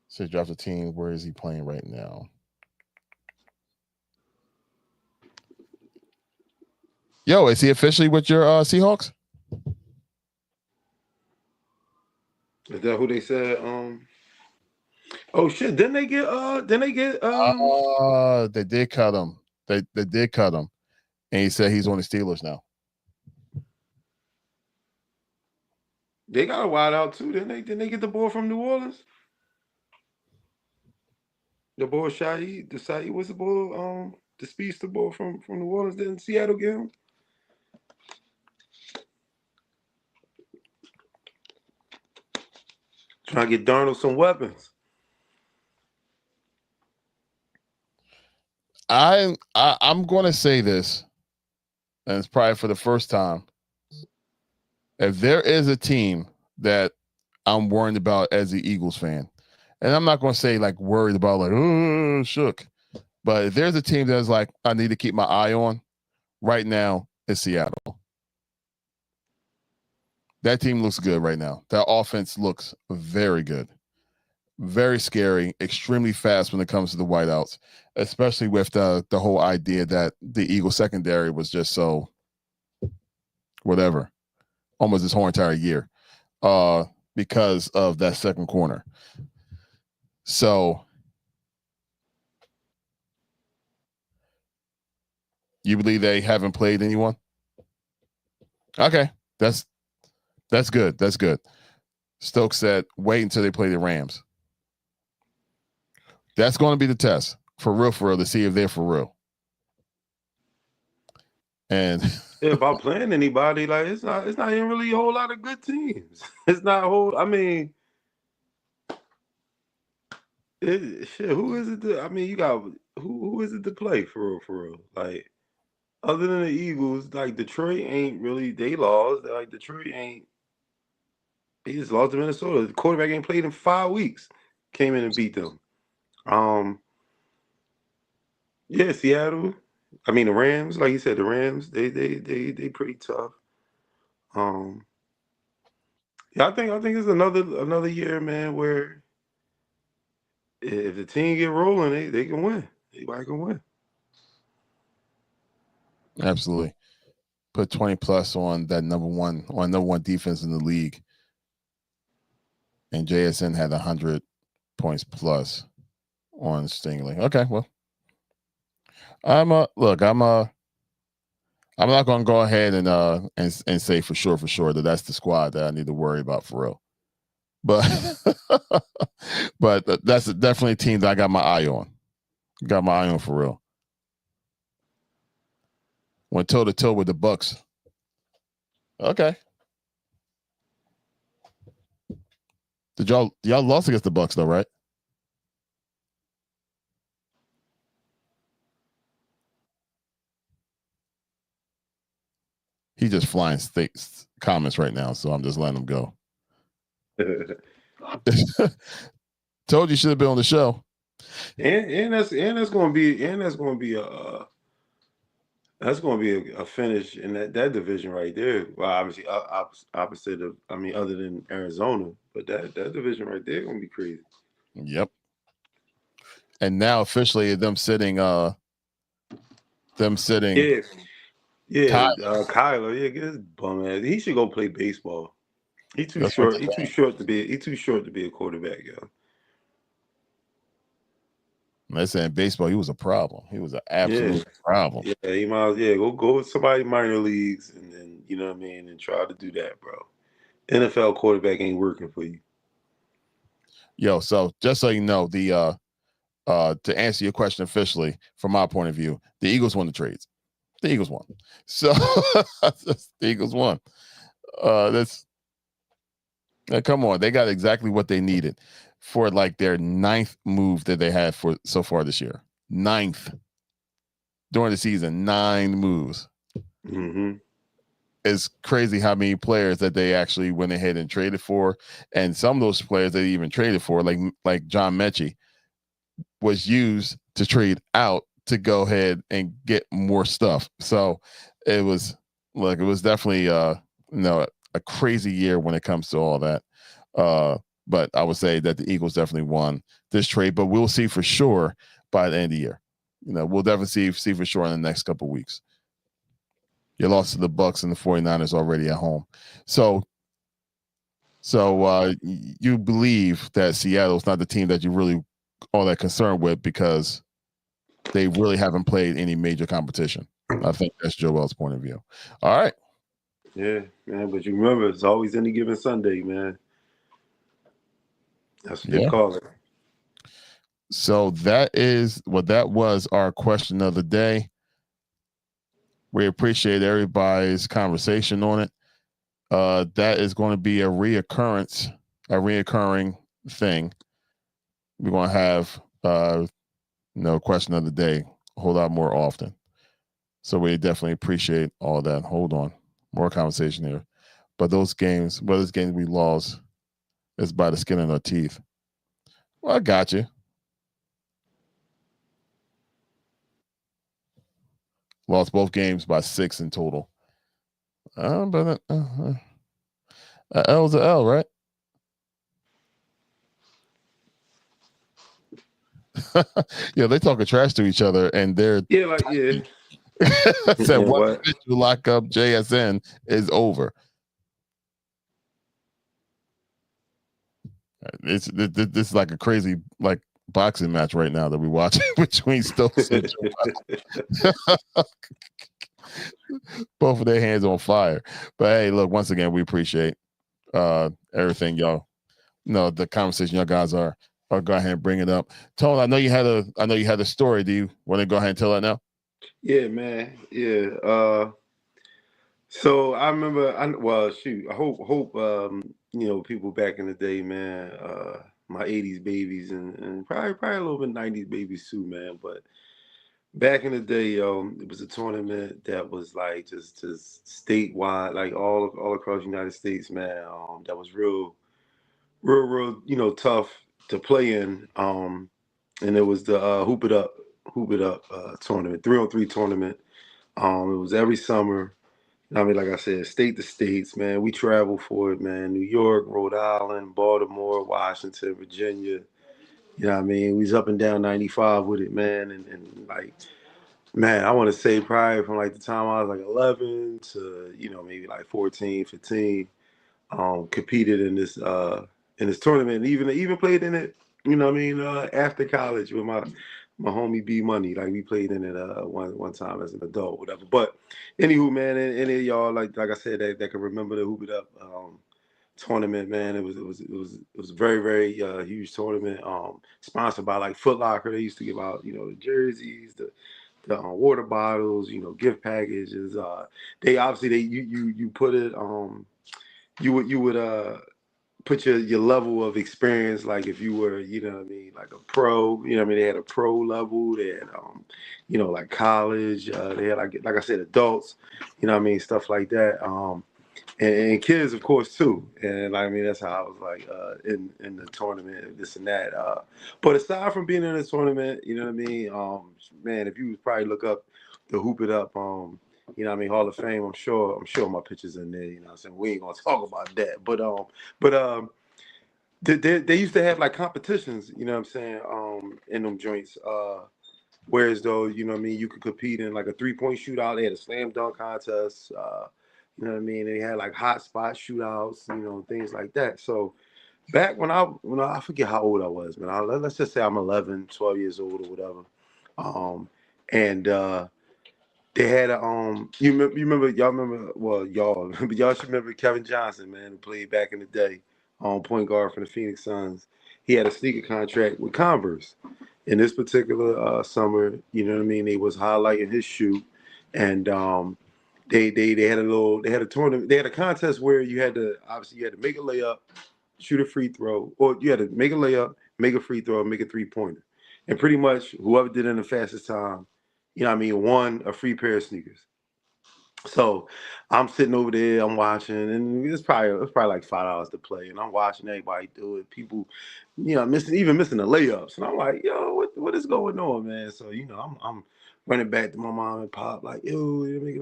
says draft a team. Where is he playing right now? Yo, is he officially with your Seahawks? Is that who they said? Oh shit! Didn't they get? They did cut him. They did cut him, and he said he's on the Steelers now. They got a wide out too, didn't they? Didn't they get the boy from New Orleans? The boy Shaheed, the Saeed, what's the boy? The speedster boy from New Orleans. Didn't Seattle get him? Trying to get Darnold some weapons. I'm going to say this, and it's probably for the first time. If there is a team that I'm worried about as the Eagles fan, and I'm not going to say like worried about like, oh, shook, but if there's a team that's like, I need to keep my eye on right now, it's Seattle. That team looks good right now. That offense looks very good. Very scary, extremely fast when it comes to the whiteouts, especially with the whole idea that the Eagles secondary was just so whatever, almost this whole entire year, because of that second corner. So you believe they haven't played anyone? Okay, that's good. That's good. Stokes said, wait until they play the Rams. That's going to be the test for real, to see if they're for real. And About playing anybody, like it's not even really a whole lot of good teams. It's not a whole. I mean, shit. Who is it? I mean, you got who is it to play for real? Like other than the Eagles, like Detroit ain't really. They lost. Like Detroit ain't. They just lost to Minnesota. The quarterback ain't played in 5 weeks. Came in and beat them. Yeah, Seattle. I mean the Rams, like you said, the Rams, they pretty tough. Yeah, I think it's another year, man, where if the team get rolling, they can win. Anybody can win. Absolutely. Put 20 plus on that number one defense in the league. And JSN had 100 points plus on Stingley. Okay, well. I'm not going to go ahead and say for sure that that's the squad that I need to worry about for real. But but that's definitely a team that I got my eye on. Got my eye on for real. Went toe to toe with the Bucks. Okay. Y'all lost against the Bucks though, right? He's just flying comments right now, so I'm just letting him go. Told you should have been on the show. And that's going to be a finish in that division right there. Well, obviously opposite of, I mean, other than Arizona, but that division right there going to be crazy. Yep. And now officially them sitting. Yeah. Kyler. Yeah, get his bum ass. He should go play baseball. He's too short. He's too short to be a quarterback, yo. They're saying baseball, he was a problem. He was an absolute problem. Yeah, he might. Yeah, go with somebody minor leagues, and then you know what I mean, and try to do that, bro. NFL quarterback ain't working for you. Yo, so just so you know, the to answer your question officially, from my point of view, the Eagles won the trades. The Eagles won. So the Eagles won. Come on, they got exactly what they needed for like their 9th move that they had for so far this year. 9th during the season, 9 moves. Mm-hmm. It's crazy how many players that they actually went ahead and traded for, and some of those players they even traded for, like John Mechie, was used to trade out to go ahead and get more stuff. So it was definitely a crazy year when it comes to all that. But I would say that the Eagles definitely won this trade, but we'll see for sure by the end of the year. We'll definitely see for sure in the next couple of weeks. You lost to the Bucks and the 49ers already at home. So you believe that Seattle's not the team that you're really all that concerned with because they really haven't played any major competition. I think that's Joel's point of view. All right. Yeah, man. But you remember, it's always any given Sunday, man. That's what they call it. So that was our question of the day. We appreciate everybody's conversation on it. That is going to be a reoccurring thing. We're going to have question of the day a whole lot more often. So we definitely appreciate all that. Hold on. More conversation here. But those games we lost is by the skin of our teeth. Well, I got you. Lost both games by 6 in total. But L's a L, right? Yeah, they talking trash to each other, and they're said once you lock up JSN is over. This is like a crazy boxing match right now that we watch between Stokes and Joel. Both of their hands on fire. But hey, look, once again, we appreciate everything, y'all. The conversation y'all guys are go ahead and bring it up. Tone, I know you had a story. Do you want to go ahead and tell that now? Yeah, man. Yeah. So I remember. I hope. People back in the day, man. My '80s babies and probably a little bit '90s babies too, man. But back in the day, it was a tournament that was like just statewide, like all across the United States, man. That was real, tough to play in. And it was the Hoop It Up tournament, 3-on-3 tournament. It was every summer. I mean, like I said, state to states, man. We traveled for it, man. New York, Rhode Island, Baltimore, Washington, Virginia. You know what I mean? We was up and down 95 with it, man. And like, man, I want to say probably from like the time I was like 11 to, maybe like 14, 15, competed in this tournament, and even played in it, after college with my homie B Money. Like we played in it one time as an adult, whatever. But anywho, man, any of y'all like I said that can remember the Hoop It Up tournament, man. It was a very, very huge tournament. Sponsored by like Foot Locker. They used to give out, the jerseys, the water bottles, gift packages. They obviously you put it you would put your level of experience, like if you were, like a pro, they had a pro level, they had like college, they had like I said, adults, stuff like that. And kids, of course, too. And that's how I was like in the tournament, this and that. But aside from being in the tournament, man, if you probably look up the Hoop It Up Hall of Fame, I'm sure my picture's in there, I'm saying? We ain't gonna talk about that. But they used to have like competitions, in them joints. Whereas though, you could compete in like a 3-point shootout. They had a slam dunk contest. They had like hot spot shootouts, things like that. So back when I forget how old I was, man. Let's just say I'm 11, 12 years old or whatever. And they had a you remember but y'all should remember Kevin Johnson, man, who played back in the day, point guard for the Phoenix Suns. He had a sneaker contract with Converse. In this particular summer, they was highlighting his shoe, and they had a tournament, they had a contest where you had to make a layup, shoot a free throw, or you had to make a layup, make a free throw, make a 3-pointer, and pretty much whoever did it in the fastest time, won a free pair of sneakers. So I'm sitting over there, I'm watching, and it's probably like $5 to play, and I'm watching everybody do it. People, missing the layups, and I'm like, yo, what is going on, man? So I'm running back to my mom and pop, like, yo, let me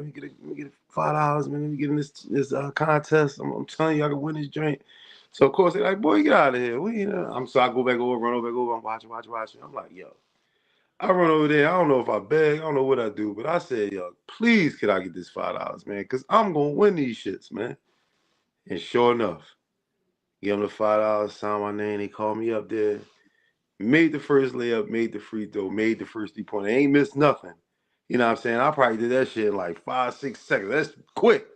get $5, man. Let me get in this contest. I'm telling you, I can win this drink. So of course they're like, boy, get out of here. So I go back over, run over back over. I'm watching. I'm like, yo. I run over there. I don't know if I beg. I don't know what I do, but I said, yo, please, could I get this $5, man? Because I'm gonna win these shits, man. And sure enough, give them the $5, sign my name. They called me up there. Made the first layup, made the free throw, made the first 3-pointer. Ain't missed nothing. You know what I'm saying? I probably did that shit in like 5-6 seconds. That's quick.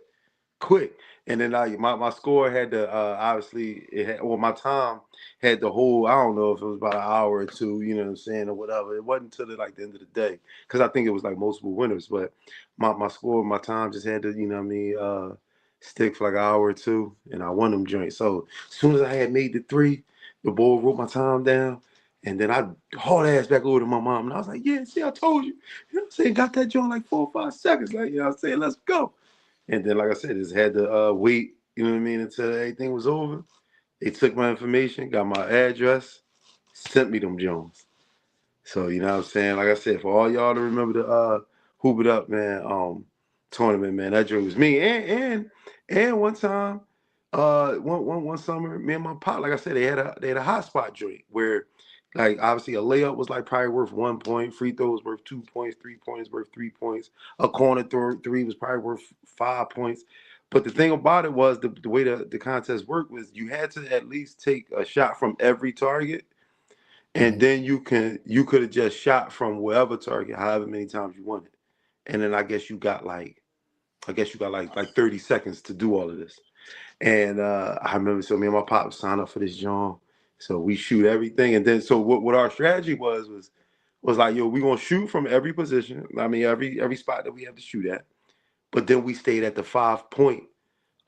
And then my score had to obviously my time had the whole, I don't know if it was about an hour or two, you know what I'm saying, or whatever. It wasn't until the end of the day, because I think it was like multiple winners, but my score, my time just had to, you know what I mean, stick for like an hour or two, and I won them joints. So as soon as I had made the 3, the boy wrote my time down, and then I hauled ass back over to my mom, and I was like, yeah, see, I told you. You know what I'm saying? Got that joint like 4 or 5 seconds. Like, you know what I'm saying? Let's go. And then, like I said, just had to wait, you know what I mean, until everything was over. They took my information, got my address, sent me them Jones. So, you know what I'm saying? Like I said, for all y'all to remember the Hoop It Up, man, tournament, man, that joint was me. And one time, one summer, me and my pop, like I said, they had a hotspot joint where, like, obviously a layup was like probably worth 1 point, free throws worth 2 points, 3 points worth 3 points, a corner three was probably worth 5 points. But the thing about it was the way the contest worked was you had to at least take a shot from every target, and then you could have just shot from wherever target, however many times you wanted. And then I guess you got like 30 seconds to do all of this. And I remember, so me and my pop signed up for this John. So we shoot everything. And then so what our strategy was like, yo, we gonna shoot from every position. I mean, every spot that we have to shoot at. But then we stayed at the 5-point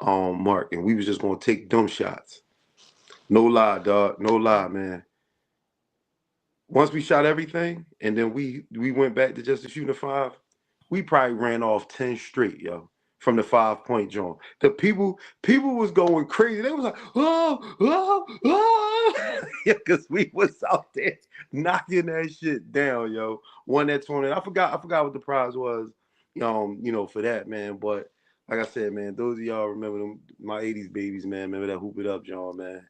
mark, and we was just gonna take dumb shots. No lie, dog. No lie, man. Once we shot everything, and then we went back to just shooting a 5, we probably ran off 10 straight, yo, from the 5-point joint. The people was going crazy. They was like, yeah, because we was out there knocking that shit down, yo. Won that tournament. I forgot what the prize was, for that, man. But like I said, man, those of y'all remember them, my 80s babies, man. Remember that Hoop It Up, John, man.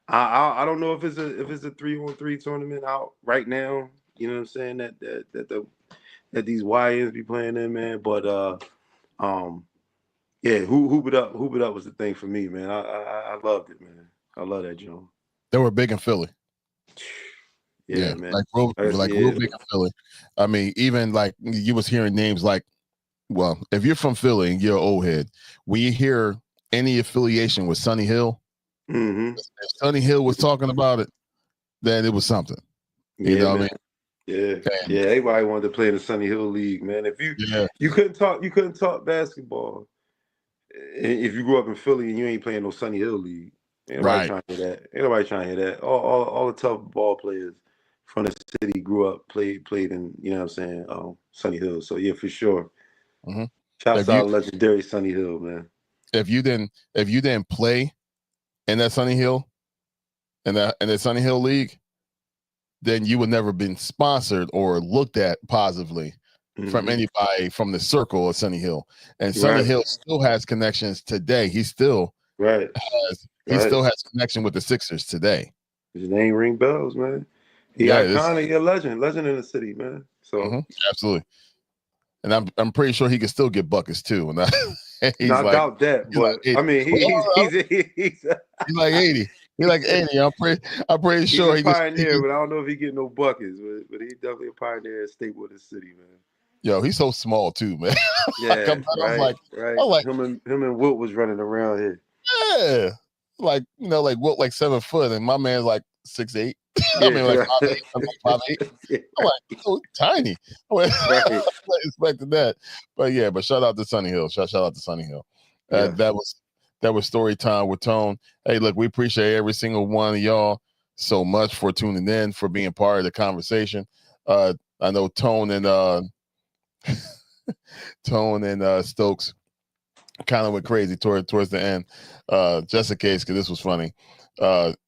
I don't know if it's a 3-on-3 tournament out right now. You know what I'm saying? That these YNs be playing in, man. But yeah, Hoop It Up was the thing for me, man. I loved it, man. I love that, John. They were big in Philly. Yeah, man. Real big in Philly. I mean, even like you was hearing names like, well, if you're from Philly and you're an old head, when you hear any affiliation with Sonny Hill, if Sonny Hill was talking about it, then it was something. You know what I mean? Yeah. Everybody wanted to play in the Sonny Hill League, man. If you couldn't talk basketball if you grew up in Philly and you ain't playing no Sonny Hill League. Ain't nobody trying to hear that. Ain't nobody trying to hear that. All the tough ball players from the city grew up, played in, you know what I'm saying, Sonny Hill. So yeah, for sure. Shouts out legendary Sonny Hill, man. If you didn't play in that Sonny Hill, in that Sonny Hill League, then you would never been sponsored or looked at positively from anybody from the circle of Sonny Hill. And Sonny Hill still has connections today. He still still has connection with the Sixers today. His name ring bells, man. He iconic, a legend in the city, man. So absolutely. And I'm pretty sure he can still get buckets too. And I doubt that, but I mean, he's like 80. He's like 80. I'm pretty sure he's a pioneer, but I don't know if he get no buckets. But he's definitely a pioneer and staple of the city, man. Yo, he's so small too, man. Yeah, I'm like him and Wilt was running around here. Yeah, like Wilt like 7 foot, and my man's like 6'8". I mean, like 5'8". I'm like 5'8". I'm like, so tiny. I expected that, but shout out to Sonny Hill. Shout out to Sonny Hill. That was story time with Tone. Hey, look, we appreciate every single one of y'all so much for tuning in, for being part of the conversation. I know Tone and Stokes kind of went crazy towards the end, just in case, because this was funny.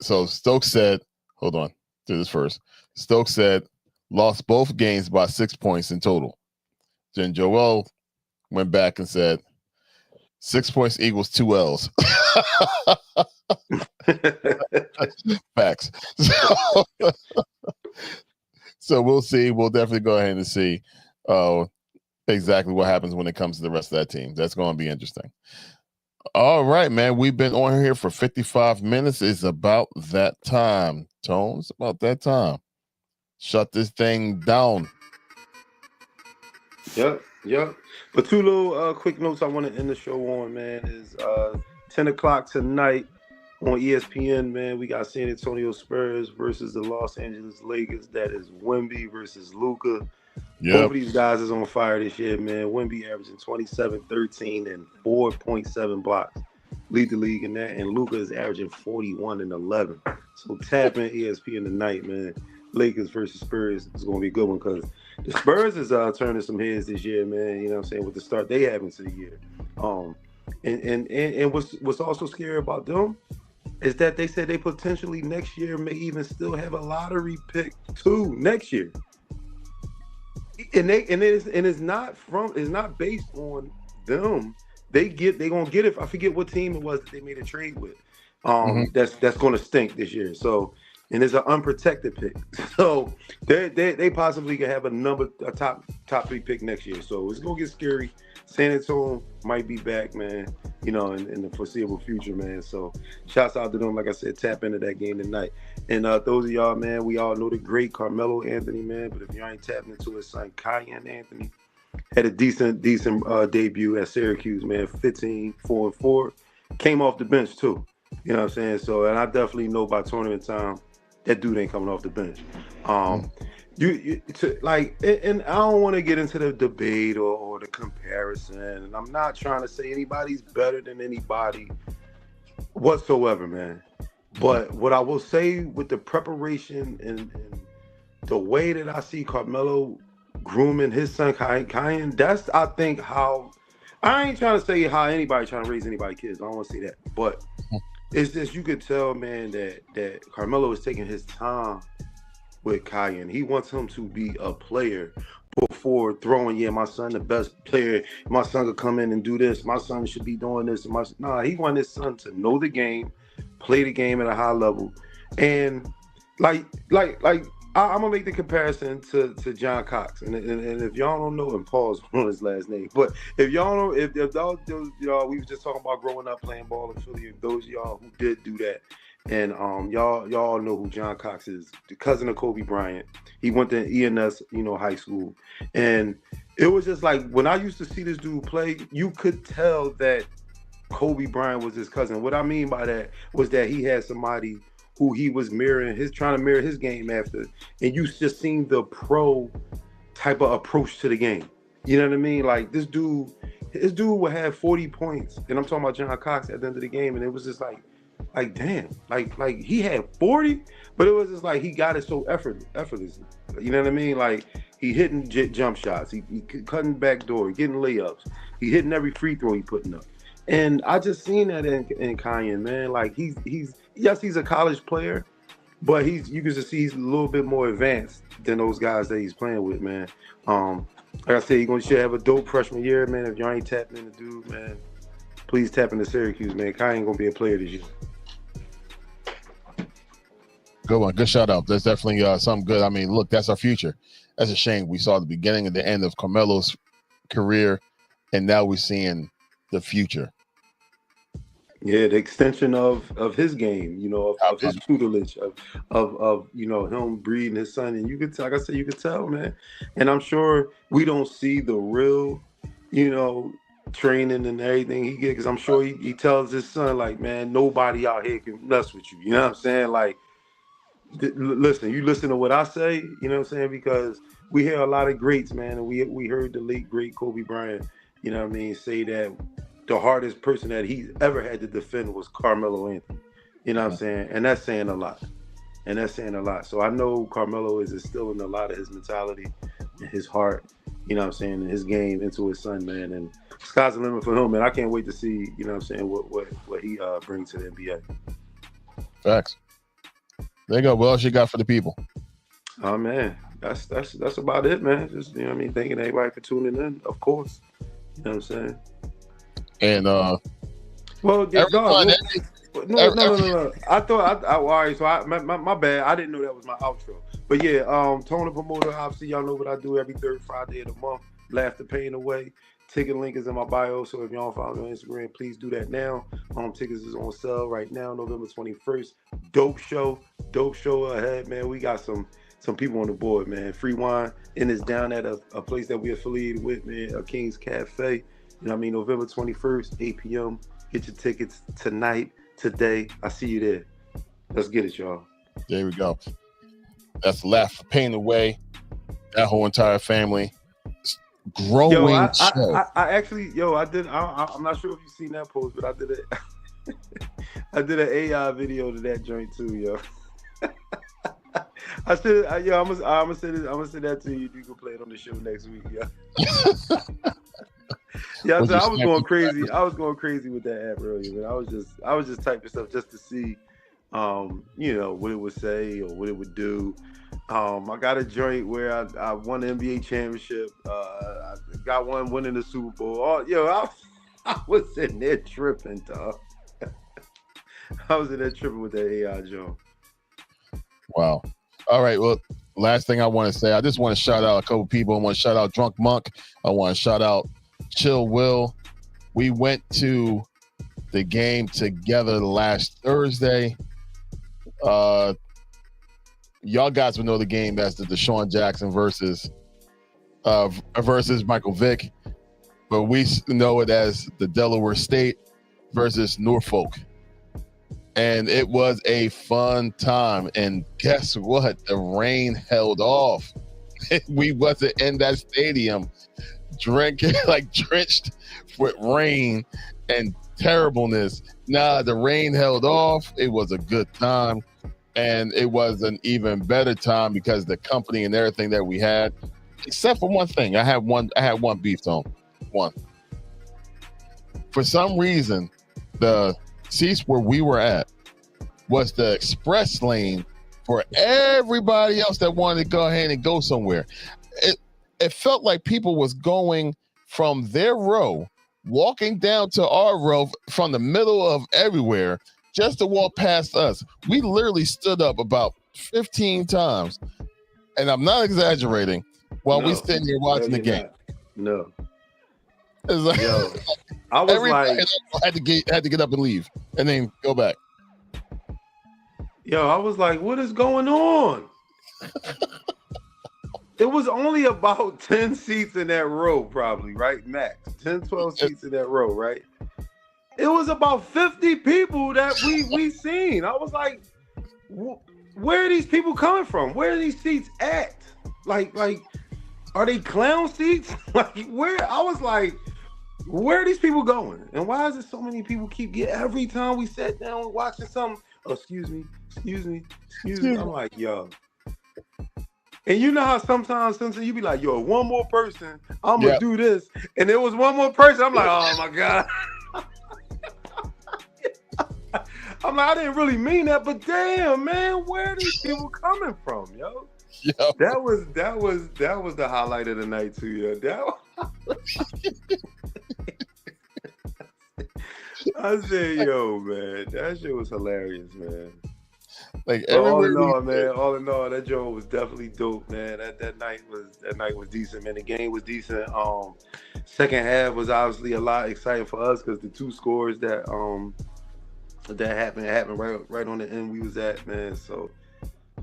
So Stokes said, hold on, do this first. Stokes said, lost both games by 6 points in total. Then Joel went back and said, 6 points equals 2 L's. Facts. So we'll see. We'll definitely go ahead and see exactly what happens when it comes to the rest of that team. That's going to be interesting. All right, man. We've been on here for 55 minutes. It's about that time, Tone. It's about that time. Shut this thing down. Yep. But two little quick notes I want to end the show on, man, is 10 o'clock tonight on ESPN, man. We got San Antonio Spurs versus the Los Angeles Lakers. That is Wemby versus Luka. Yep. Both of these guys is on fire this year, man. Wemby averaging 27, 13, and 4.7 blocks. Lead the league in that. And Luka is averaging 41 and 11. So tap in ESPN tonight, man. Lakers versus Spurs is going to be a good one because the Spurs is turning some heads this year, man. You know what I'm saying? With the start they have into the year. And what's also scary about them is that they said they potentially next year may even still have a lottery pick too next year. It's not based on them. They're gonna get it. I forget what team it was that they made a trade with. That's gonna stink this year. So, and it's an unprotected pick. So they possibly could have a top 3 pick next year. So it's gonna get scary. San Antonio might be back, man, you know, in the foreseeable future, man. So shouts out to them. Like I said, tap into that game tonight. And those of y'all, man, we all know the great Carmelo Anthony, man. But if y'all ain't tapping into his son, Cyan Anthony, had a decent debut at Syracuse, man. 15, 4 and 4. Came off the bench, too. You know what I'm saying? So, and I definitely know by tournament time, that dude ain't coming off the bench. And I don't want to get into the debate or the comparison. And I'm not trying to say anybody's better than anybody whatsoever, man. But what I will say with the preparation and the way that I see Carmelo grooming his son, Cyan, that's, I think, how – I ain't trying to say how anybody trying to raise anybody's kids. I don't want to say that. But it's just you could tell, man, that Carmelo is taking his time with Cyan. He wants him to be a player before throwing, my son the best player. My son could come in and do this. My son should be doing this. He wants his son to know the game, play the game at a high level. And I'm gonna make the comparison to John Cox. And if y'all don't know, and Paul's on his last name, but if y'all know, if y'all, we was just talking about growing up playing ball in Philly, and those of y'all who did do that. And y'all know who John Cox is, the cousin of Kobe Bryant. He went to ENS, high school. And it was just like, when I used to see this dude play, you could tell that Kobe Bryant was his cousin. What I mean by that was that he had somebody who he was trying to mirror his game after. And you just seen the pro type of approach to the game. You know what I mean? Like this dude would have 40 points. And I'm talking about John Cox at the end of the game. And it was just like damn, like he had 40, but it was just like he got it so effortlessly. You know what I mean? Like he hitting jump shots, he cutting back door, getting layups, he hitting every free throw he putting up. And I just seen that in Cyan, man. Like he's a college player, but you can just see he's a little bit more advanced than those guys that he's playing with, man. Like I said, you're should have a dope freshman year, man. If y'all ain't tapping in the dude, man, please tap into Syracuse, man. Cyan gonna be a player this year. Good one. Good shout out. That's definitely something good. I mean, look, that's our future. That's a shame. We saw the beginning and the end of Carmelo's career, and now we're seeing the future. Yeah, the extension of his game, of his tutelage, of him breeding his son. And you could, like I said, you could tell, man. And I'm sure we don't see the real, training and everything he gets, because I'm sure he tells his son, like, man, nobody out here can mess with you. You know what I'm saying? Like, listen, you listen to what I say, you know what I'm saying? Because we hear a lot of greats, man, and we heard the late great Kobe Bryant, you know what I mean, say that the hardest person that he's ever had to defend was Carmelo Anthony. You know what I'm saying? And that's saying a lot. So I know Carmelo is instilling a lot of his mentality and his heart, you know what I'm saying, and his game into his son, man. And sky's the limit for him, man. I can't wait to see, you know what I'm saying, what he brings to the NBA. Facts. There you go. What else you got for the people? Oh man, that's about it, man. Just thanking everybody for tuning in, of course. You know what I'm saying? And No. I thought all right. So my bad. I didn't know that was my outro. But yeah, Tony Promoter. Obviously, y'all know what I do every third Friday of the month. Laugh the pain away. Ticket link is in my bio. So if y'all follow me on Instagram, please do that now. Tickets is on sale right now, November 21st. Dope show ahead, man. We got some people on the board, man. Free wine, and it's down at a place that we affiliated with, man. A King's Cafe. You know what I mean? November 21st, 8 p.m. Get your tickets tonight, today. I see you there. Let's get it, y'all. There we go. That's Laugh the Pain Away. That whole entire family. Growing show. I actually, I did. I'm not sure if you've seen that post, but I did it. I did an AI video to that joint too, yo. I'm gonna send that to you. You can play it on the show next week, yeah. Yeah, so I was going crazy. I was going crazy with that app earlier, man. I was just typing stuff just to see, what it would say or what it would do. I got a joint where I won the NBA championship. I got one winning the Super Bowl. I was sitting there tripping, dog. I was in there tripping with that AI joint. Wow. All right. Well, last thing I want to say, I just want to shout out a couple people. I want to shout out Drunk Monk. I want to shout out Chill Will. We went to the game together last Thursday. Y'all guys would know the game as the Deshaun Jackson versus Michael Vick, but we know it as the Delaware State versus Norfolk. And it was a fun time. And guess what? The rain held off. We wasn't in that stadium drenched with rain and terribleness. Nah, the rain held off. It was a good time. And it was an even better time because the company and everything that we had, except for one thing. I had one beef zone. One. For some reason, the seats where we were at was the express lane for everybody else that wanted to go ahead and go somewhere. It felt like people was going from their row, walking down to our row from the middle of everywhere just to walk past us. We literally stood up about 15 times, and I'm not exaggerating, while we sitting here watching the game. No. It's like, I was like, had to get up and leave, and then go back. I was like, what is going on? It was only about 10 seats in that row, probably, right? Max. 10, 12 seats in that row, right? It was about 50 people that we seen. I was like, where are these people coming from? Where are these seats at? Like, are they clown seats? Like, where? I was like, where are these people going? And why is it so many people every time we sat down watching something? Oh, excuse me. I'm like, yo. And you know how sometimes you be like, yo, one more person, I'm gonna do this. And there was one more person. I'm like, oh my God. I'm like, I didn't really mean that, but damn, man, where are these people coming from, yo? That was the highlight of the night too, yo. I said, yo, man, that shit was hilarious, man. Like all in all, that joint was definitely dope, man. That night was decent, man. The game was decent. Second half was obviously a lot exciting for us because the two scores that happened right on the end we was at, man. So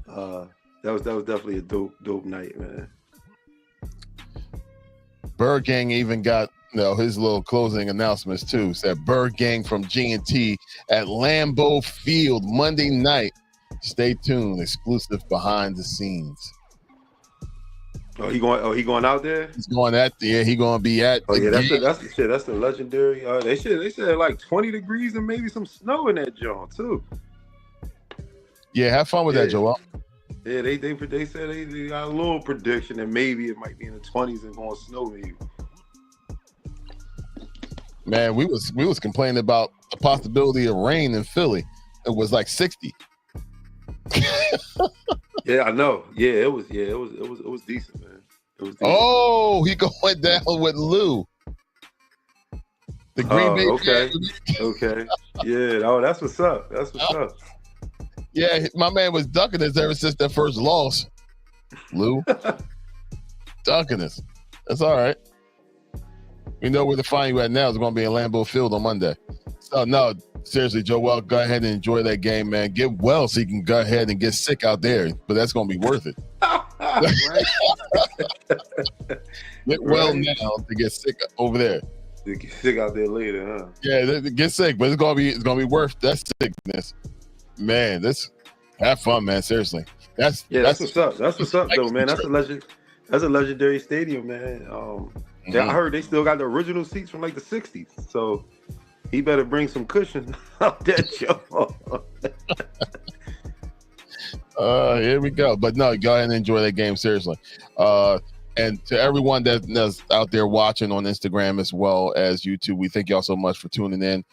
that was definitely a dope night, man. Bird Gang even got his little closing announcements too. Said Bird Gang from GNT at Lambeau Field Monday night. Stay tuned. Exclusive behind the scenes. Oh, he going out there? He's going at he going to be at. Oh yeah, that's the shit. That's the legendary. They said like 20 degrees and maybe some snow in that joint too. Yeah, have fun with that, Joel. Yeah, they said they got a little prediction that maybe it might be in the 20s and going to snow maybe. Man, we was complaining about the possibility of rain in Philly. It was like 60. Yeah, I know. Yeah, it was decent, man. It was decent. Oh, he going down with Lou. The Green Bay. Okay. Okay. Yeah. Oh, that's what's up. That's what's up. Yeah, my man was ducking us ever since that first loss. Lou, ducking us. That's all right. We know where to find you at now. It's going to be in Lambeau Field on Monday. So, no, seriously, Joel, go ahead and enjoy that game, man. Get well so you can go ahead and get sick out there, but that's going to be worth it. Get well now to get sick over there. Get sick out there later, huh? Yeah, get sick, but it's gonna be worth that sickness, man. Have fun, man. Seriously, that's what's up. That's what's up, though, man. That's a legendary stadium, man. I heard they still got the original seats from like the '60s, so he better bring some cushion out that show. Here we go. But no, go ahead and enjoy that game, seriously. And to everyone that's out there watching on Instagram as well as YouTube, we thank y'all so much for tuning in.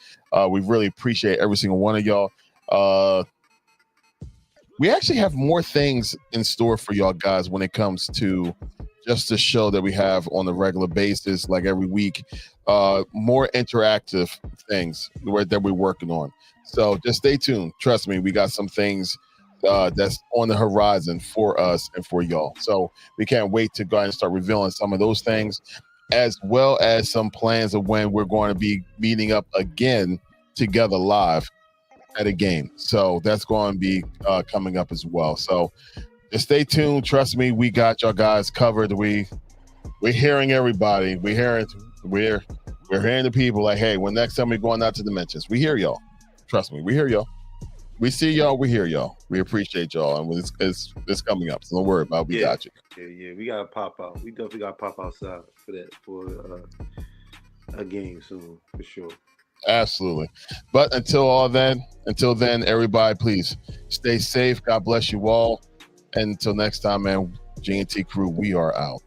We really appreciate every single one of y'all. We actually have more things in store for y'all guys when it comes to just the show that we have on a regular basis, like every week. More interactive things that we're working on. So just stay tuned. Trust me, we got some things that's on the horizon for us and for y'all. So we can't wait to go ahead and start revealing some of those things, as well as some plans of when we're going to be meeting up again together live at a game. So that's going to be coming up as well. So just stay tuned. Trust me, we got y'all guys covered. We're hearing everybody. We're hearing the people like, hey, when next time we're going out to the mentions, we hear y'all. Trust me, we hear y'all. We see y'all, we hear y'all. We appreciate y'all, and it's coming up. So don't worry about it. We got you. Yeah, we gotta pop out. We definitely gotta pop outside for a game soon, for sure. Absolutely. But until then, everybody, please stay safe. God bless you all. And until next time, man, GNT crew, we are out.